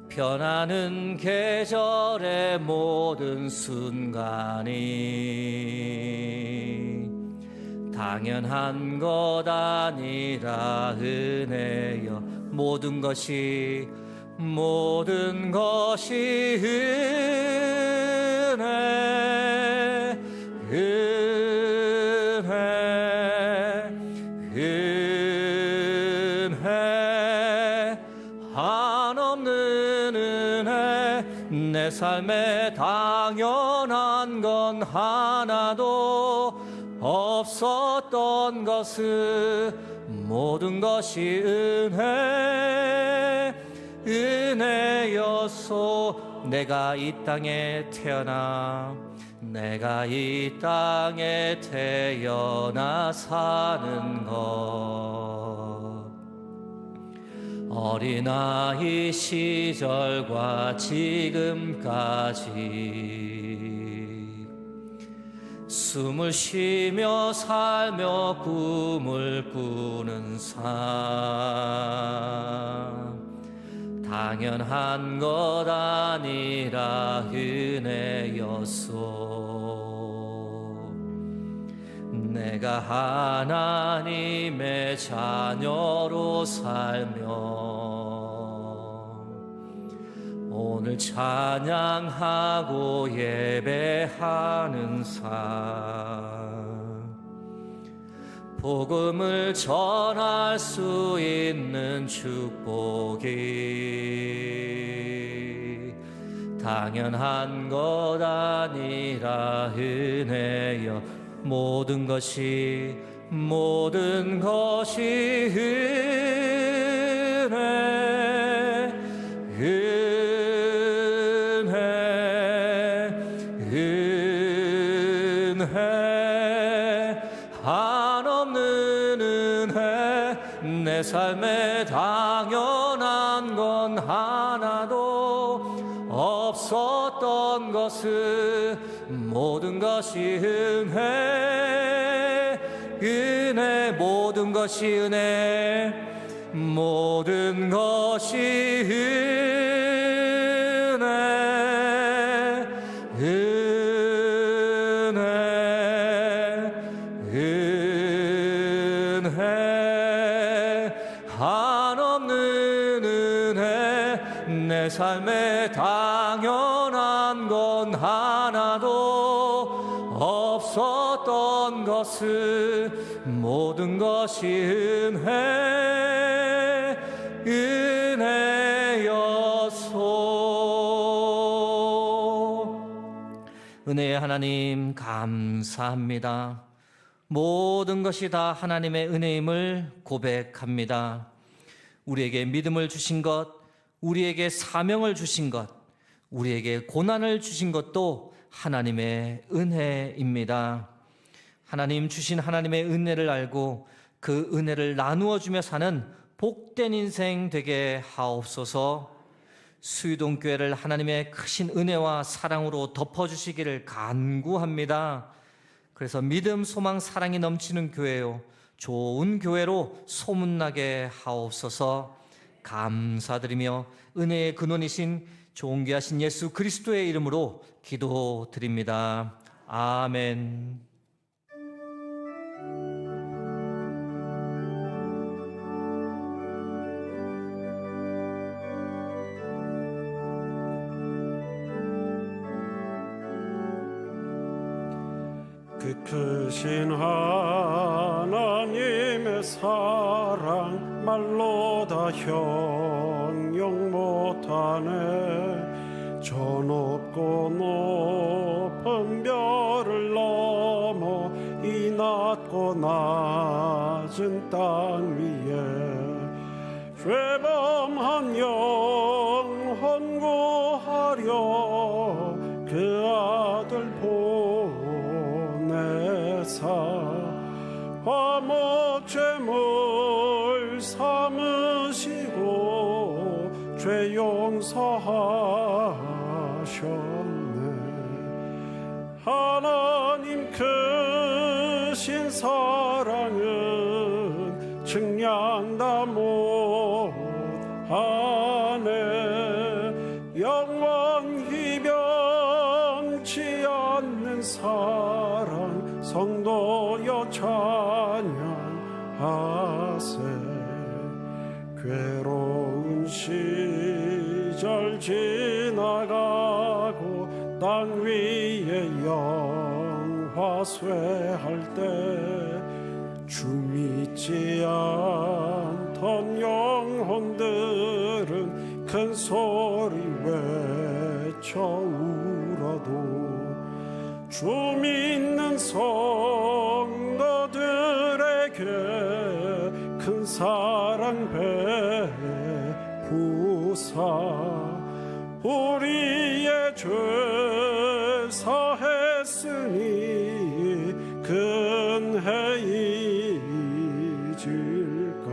변하는 계절의 모든 순간이 당연한 것 아니라 은혜여. 모든 것이 은혜 한없는 은혜. 내 삶에 당연한 건 하나도 없었던 것은 모든 것이 은혜였소. 내가 이 땅에 태어나 사는 것, 어린아이 시절과 지금까지 숨을 쉬며 살며 꿈을 꾸는 삶, 당연한 것 아니라 은혜였소. 내가 하나님의 자녀로 살며 오늘 찬양하고 예배하는 삶, 복음을 전할 수 있는 축복이 당연한 것 아니라 은혜여 모든 것이 은혜 한없는 은혜 내 삶에 당연한 건 하나도 없었던 것은 모든 것이 은혜 모든 것이 은혜 모든 것이 은혜 한없는 은혜 내 삶에 당연한 건 하나도 없었던 것은 모든 것이 은혜여소. 은혜의 하나님 감사합니다. 모든 것이 다 하나님의 은혜임을 고백합니다. 우리에게 믿음을 주신 것, 우리에게 사명을 주신 것, 우리에게 고난을 주신 것도 하나님의 은혜입니다. 하나님 주신 하나님의 은혜를 알고 그 은혜를 나누어 주며 사는 복된 인생 되게 하옵소서. 수유동교회를 하나님의 크신 은혜와 사랑으로 덮어주시기를 간구합니다. 그래서 믿음, 소망, 사랑이 넘치는 교회요, 좋은 교회로 소문나게 하옵소서. 감사드리며 은혜의 근원이신 존귀하신 예수 그리스도의 이름으로 기도드립니다. 아멘. 그 크신 하나님의 사랑 말로 다 형용 못하네. 저 높고 높은 별을 넘어 이 낮고 낮은 땅 위에 죄범한 영혼 구하려 그 아들 보내사 화목 죄물 삼으시고 죄 용서하셨네. 하나님 크신 사랑은 측량다 못하네. 영원히 변치 않는 사랑 성도여 찬양하세. 괴로운 시절 지나가고 땅 위에 영화 쇠할 때 주 믿지 않던 영혼들은 큰 소리 외쳐 울어도 주 믿는 성도들에게 큰 사랑 베푸사 우리의 죄 사했으니 근해 잊을까.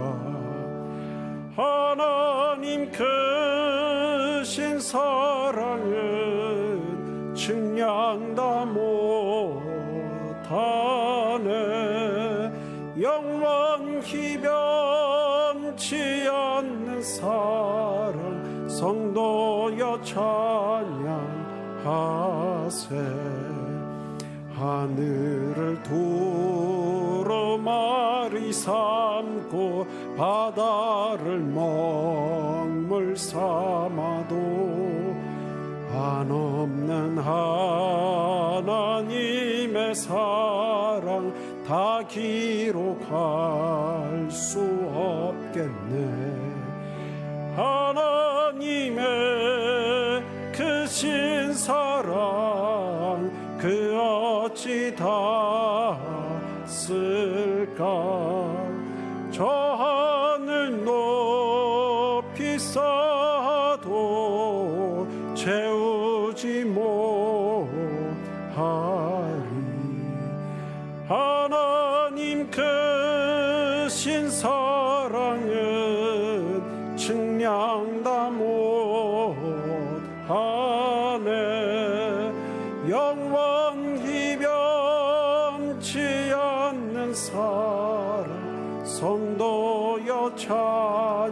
하나님 크신 사랑은 측량다 못하네. 영원히 변치 않는 사랑 성도여 찬양하세. 하늘을 두루마리 삼고 바다를 먹물 삼아도 한없는 하나님의 사랑 다 기록할 수 없겠네. 하나님의 그 크신 사랑 그 어찌 닿았을까. 저 하늘 높이 쌓아도 채우지 못하리. 하나님 크신 사랑은 측량다 못하네. 영원히 변치 않는 사랑 성도여 찬양하세.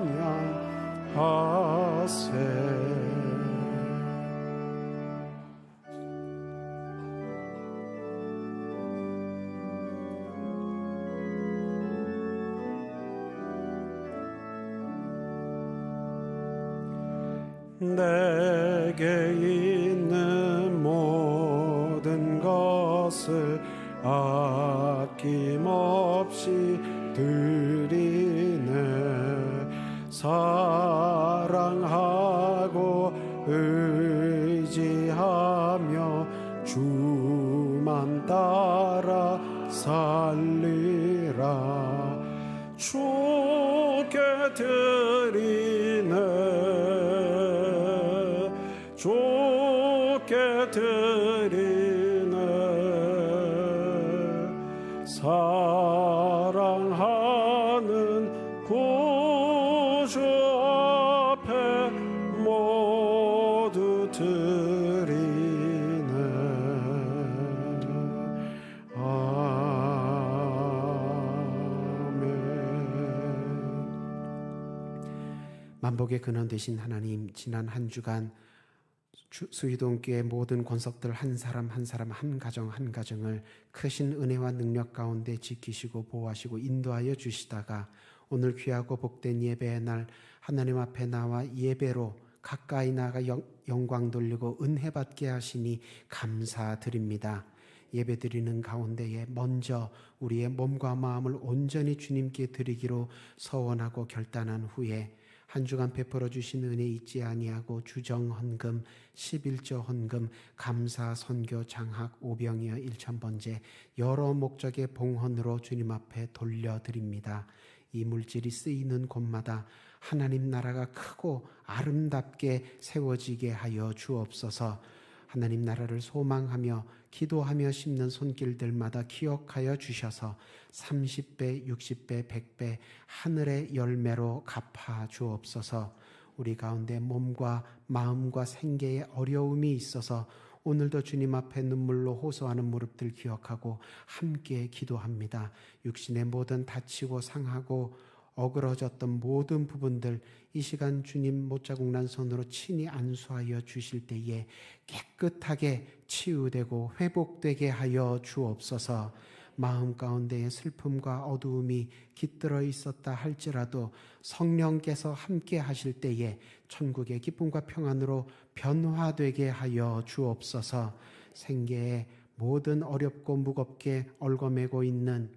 내게 있는 모든 것을 아낌없이 드리네. 사랑하고 의지하며 주만 따라 살리라. 주께 드리네. 주께 드리네. 사랑하는 구주 앞에 모두 드리네. 아멘. 만복의 근원 되신 하나님, 지난 한 주간 수희동교회 모든 권속들 한 사람 한 사람, 한 가정 한 가정을 크신 은혜와 능력 가운데 지키시고 보호하시고 인도하여 주시다가 오늘 귀하고 복된 예배의 날 하나님 앞에 나와 예배로 가까이 나가 영광 돌리고 은혜 받게 하시니 감사드립니다. 예배드리는 가운데에 먼저 우리의 몸과 마음을 온전히 주님께 드리기로 서원하고 결단한 후에 한 주간 베풀어 주신 은혜 잊지 아니하고 주정 헌금, 11조 헌금, 감사 선교 장학 오병이어 1000번째 여러 목적의 봉헌으로 주님 앞에 돌려드립니다. 이 물질이 쓰이는 곳마다 하나님 나라가 크고 아름답게 세워지게 하여 주옵소서. 하나님 나라를 소망하며 기도하며 심는 손길들마다 기억하여 주셔서 30배, 60배, 100배 하늘의 열매로 갚아 주옵소서. 우리 가운데 몸과 마음과 생계에 어려움이 있어서 오늘도 주님 앞에 눈물로 호소하는 무릎들 기억하고 함께 기도합니다. 육신의 모든 다치고 상하고 어그러졌던 모든 부분들 이 시간 주님 못자국 난 손으로 친히 안수하여 주실 때에 깨끗하게 치유되고 회복되게 하여 주옵소서. 마음 가운데에 슬픔과 어두움이 깃들어 있었다 할지라도 성령께서 함께 하실 때에 천국의 기쁨과 평안으로 변화되게 하여 주옵소서. 생계에 모든 어렵고 무겁게 얽어매고 있는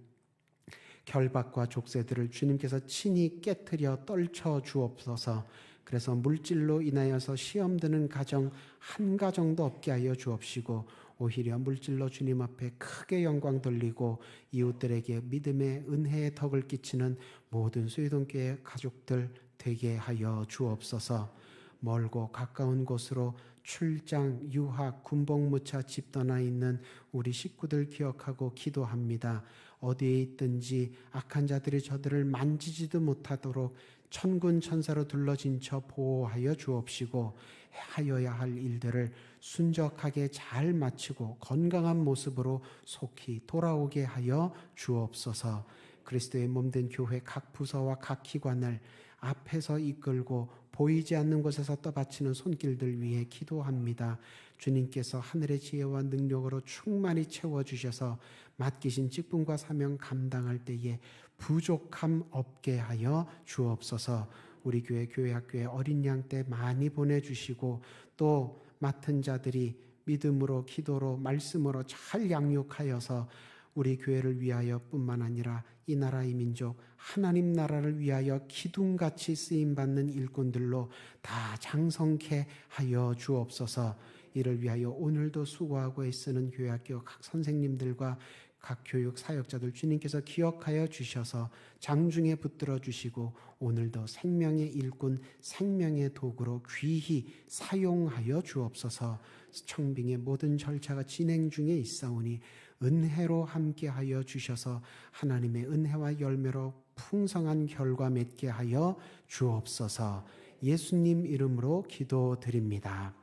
결박과 족쇄들을 주님께서 친히 깨트려 떨쳐 주옵소서. 그래서 물질로 인하여서 시험 드는 가정 한 가정도 없게 하여 주옵시고 오히려 물질로 주님 앞에 크게 영광 돌리고 이웃들에게 믿음의 은혜의 덕을 끼치는 모든 수희동교회 가족들 되게 하여 주옵소서. 멀고 가까운 곳으로 출장, 유학, 군복무차 집 떠나 있는 우리 식구들 기억하고 기도합니다. 어디에 있든지 악한 자들이 저들을 만지지도 못하도록 천군 천사로 둘러진 저 보호하여 주옵시고 하여야 할 일들을 순적하게 잘 마치고 건강한 모습으로 속히 돌아오게 하여 주옵소서. 그리스도의 몸된 교회 각 부서와 각 기관을 앞에서 이끌고 보이지 않는 곳에서 떠받치는 손길들 위해 기도합니다. 주님께서 하늘의 지혜와 능력으로 충만히 채워주셔서 맡기신 직분과 사명 감당할 때에 부족함 없게 하여 주옵소서. 우리 교회 학교에 어린 양 때 많이 보내주시고 또 맡은 자들이 믿음으로 기도로 말씀으로 잘 양육하여서 우리 교회를 위하여 뿐만 아니라 이 나라 이 민족 하나님 나라를 위하여 기둥같이 쓰임받는 일꾼들로 다 장성케 하여 주옵소서. 이를 위하여 오늘도 수고하고 애쓰는 교회학교 각 선생님들과 각 교육 사역자들 주님께서 기억하여 주셔서 장중에 붙들어 주시고 오늘도 생명의 일꾼, 생명의 도구로 귀히 사용하여 주옵소서. 청빙의 모든 절차가 진행 중에 있사오니 은혜로 함께하여 주셔서 하나님의 은혜와 열매로 풍성한 결과 맺게 하여 주옵소서. 예수님 이름으로 기도드립니다.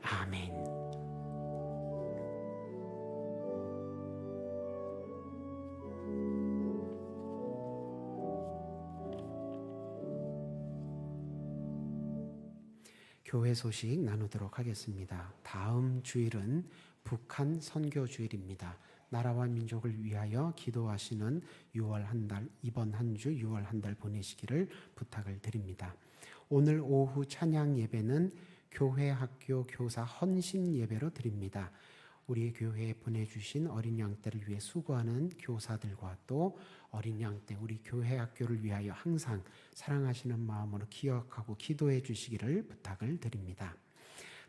아멘. 교회 소식 나누도록 하겠습니다. 다음 주일은 북한 선교 주일입니다. 나라와 민족을 위하여 기도하시는 6월 한 달, 이번 한 주 6월 한 달 보내시기를 부탁을 드립니다. 오늘 오후 찬양 예배는 교회 학교 교사 헌신 예배로 드립니다. 우리 교회에 보내주신 어린 양떼를 위해 수고하는 교사들과 또 어린 양떼 우리 교회 학교를 위하여 항상 사랑하시는 마음으로 기억하고 기도해 주시기를 부탁을 드립니다.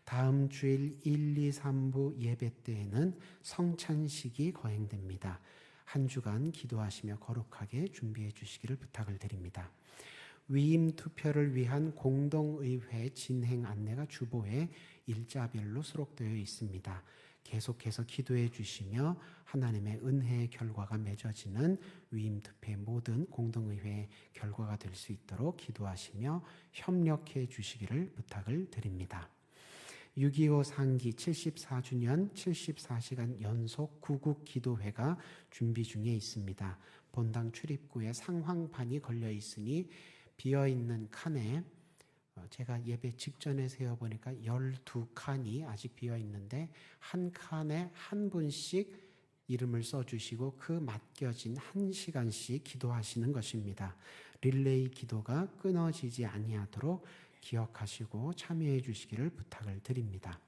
다음 주일 1, 2, 3부 예배 때에는 성찬식이 거행됩니다. 한 주간 기도하시며 거룩하게 준비해 주시기를 부탁을 드립니다. 위임 투표를 위한 공동의회 진행 안내가 주보에 일자별로 수록되어 있습니다. 계속해서 기도해 주시며 하나님의 은혜의 결과가 맺어지는 위임 투표의 모든 공동의회의 결과가 될 수 있도록 기도하시며 협력해 주시기를 부탁을 드립니다. 6.25 상기 74주년 74시간 연속 구국 기도회가 준비 중에 있습니다. 본당 출입구에 상황판이 걸려 있으니 비어있는 칸에 제가 예배 직전에 세어보니까 12칸이 아직 비어있는데 한 칸에 한 분씩 이름을 써주시고 그 맡겨진 1시간씩 기도하시는 것입니다. 릴레이 기도가 끊어지지 아니하도록 기억하시고 참여해 주시기를 부탁을 드립니다.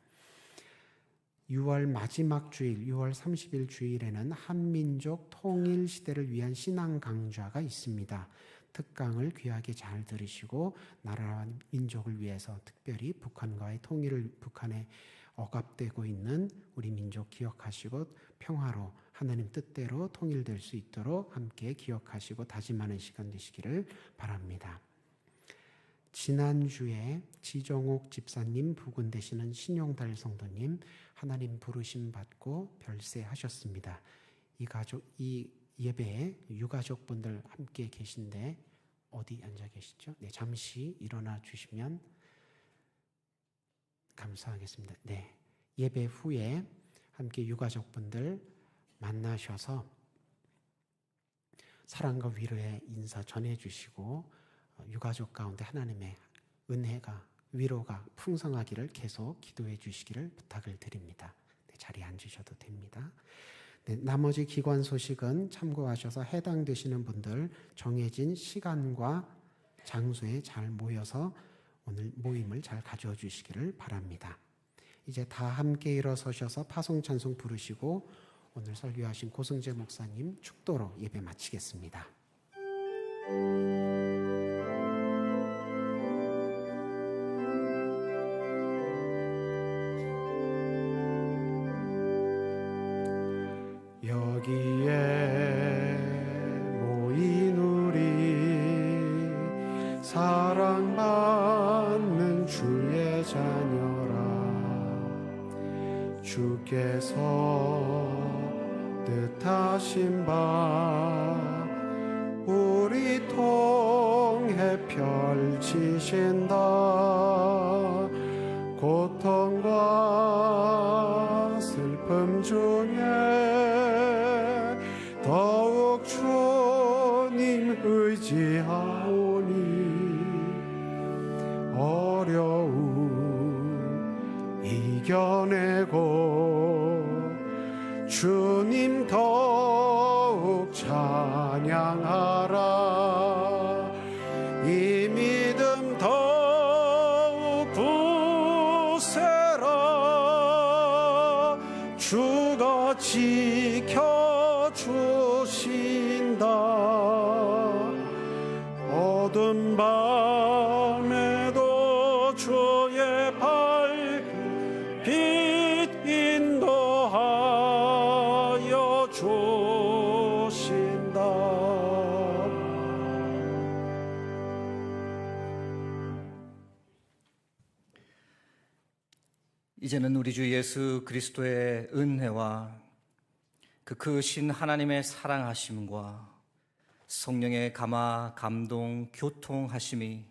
6월 마지막 주일 6월 30일 주일에는 한민족 통일 시대를 위한 신앙 강좌가 있습니다. 특강을 귀하게 잘 들으시고 나라와 민족을 위해서 특별히 북한과의 통일을 북한에 억압되고 있는 우리 민족 기억하시고 평화로 하나님 뜻대로 통일될 수 있도록 함께 기억하시고 다짐하는 시간 되시기를 바랍니다. 지난주에 지정옥 집사님 부군 되시는 신용달 성도님 하나님 부르심 받고 별세하셨습니다. 이 예배에 유가족분들 함께 계신데 어디 앉아 계시죠? 네, 잠시 일어나 주시면 감사하겠습니다. 네, 예배 후에 함께 유가족분들 만나셔서 사랑과 위로의 인사 전해주시고 유가족 가운데 하나님의 은혜가 위로가 풍성하기를 계속 기도해 주시기를 부탁을 드립니다. 네, 자리에 앉으셔도 됩니다. 네, 나머지 기관 소식은 참고하셔서 해당되시는 분들 정해진 시간과 장소에 잘 모여서 오늘 모임을 잘 가져와 주시기를 바랍니다. 이제 다 함께 일어서셔서 파송 찬송 부르시고 오늘 설교하신 고승재 목사님 축도로 예배 마치겠습니다. 여기에 모인 우리 사랑받는 주의 자녀라. 주께서 뜻하신 바 우리 통해 펼치신다. 고통과 슬픔 중에 더욱 주님 의지하오니 어려움 이겨내고 주님 더욱 찬양하라. 이 믿음 더욱 굳세라. 주가 지켜주신다. 어두운 밤에도 주의 밝은 빛 이제는 우리 주 예수 그리스도의 은혜와 그 크신 하나님의 사랑하심과 성령의 감화, 감동, 교통하심이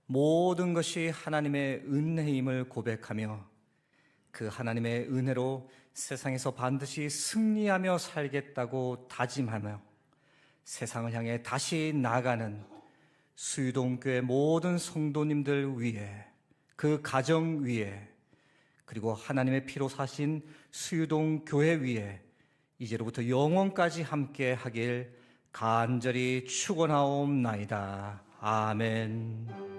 모든 것이 하나님의 은혜임을 고백하며 그 하나님의 은혜로 세상에서 반드시 승리하며 살겠다고 다짐하며 세상을 향해 다시 나아가는 수유동교회 모든 성도님들 위해, 그 가정 위에, 그리고 하나님의 피로 사신 수유동교회 위에 이제로부터 영원까지 함께 하길 간절히 축원하옵나이다. 아멘.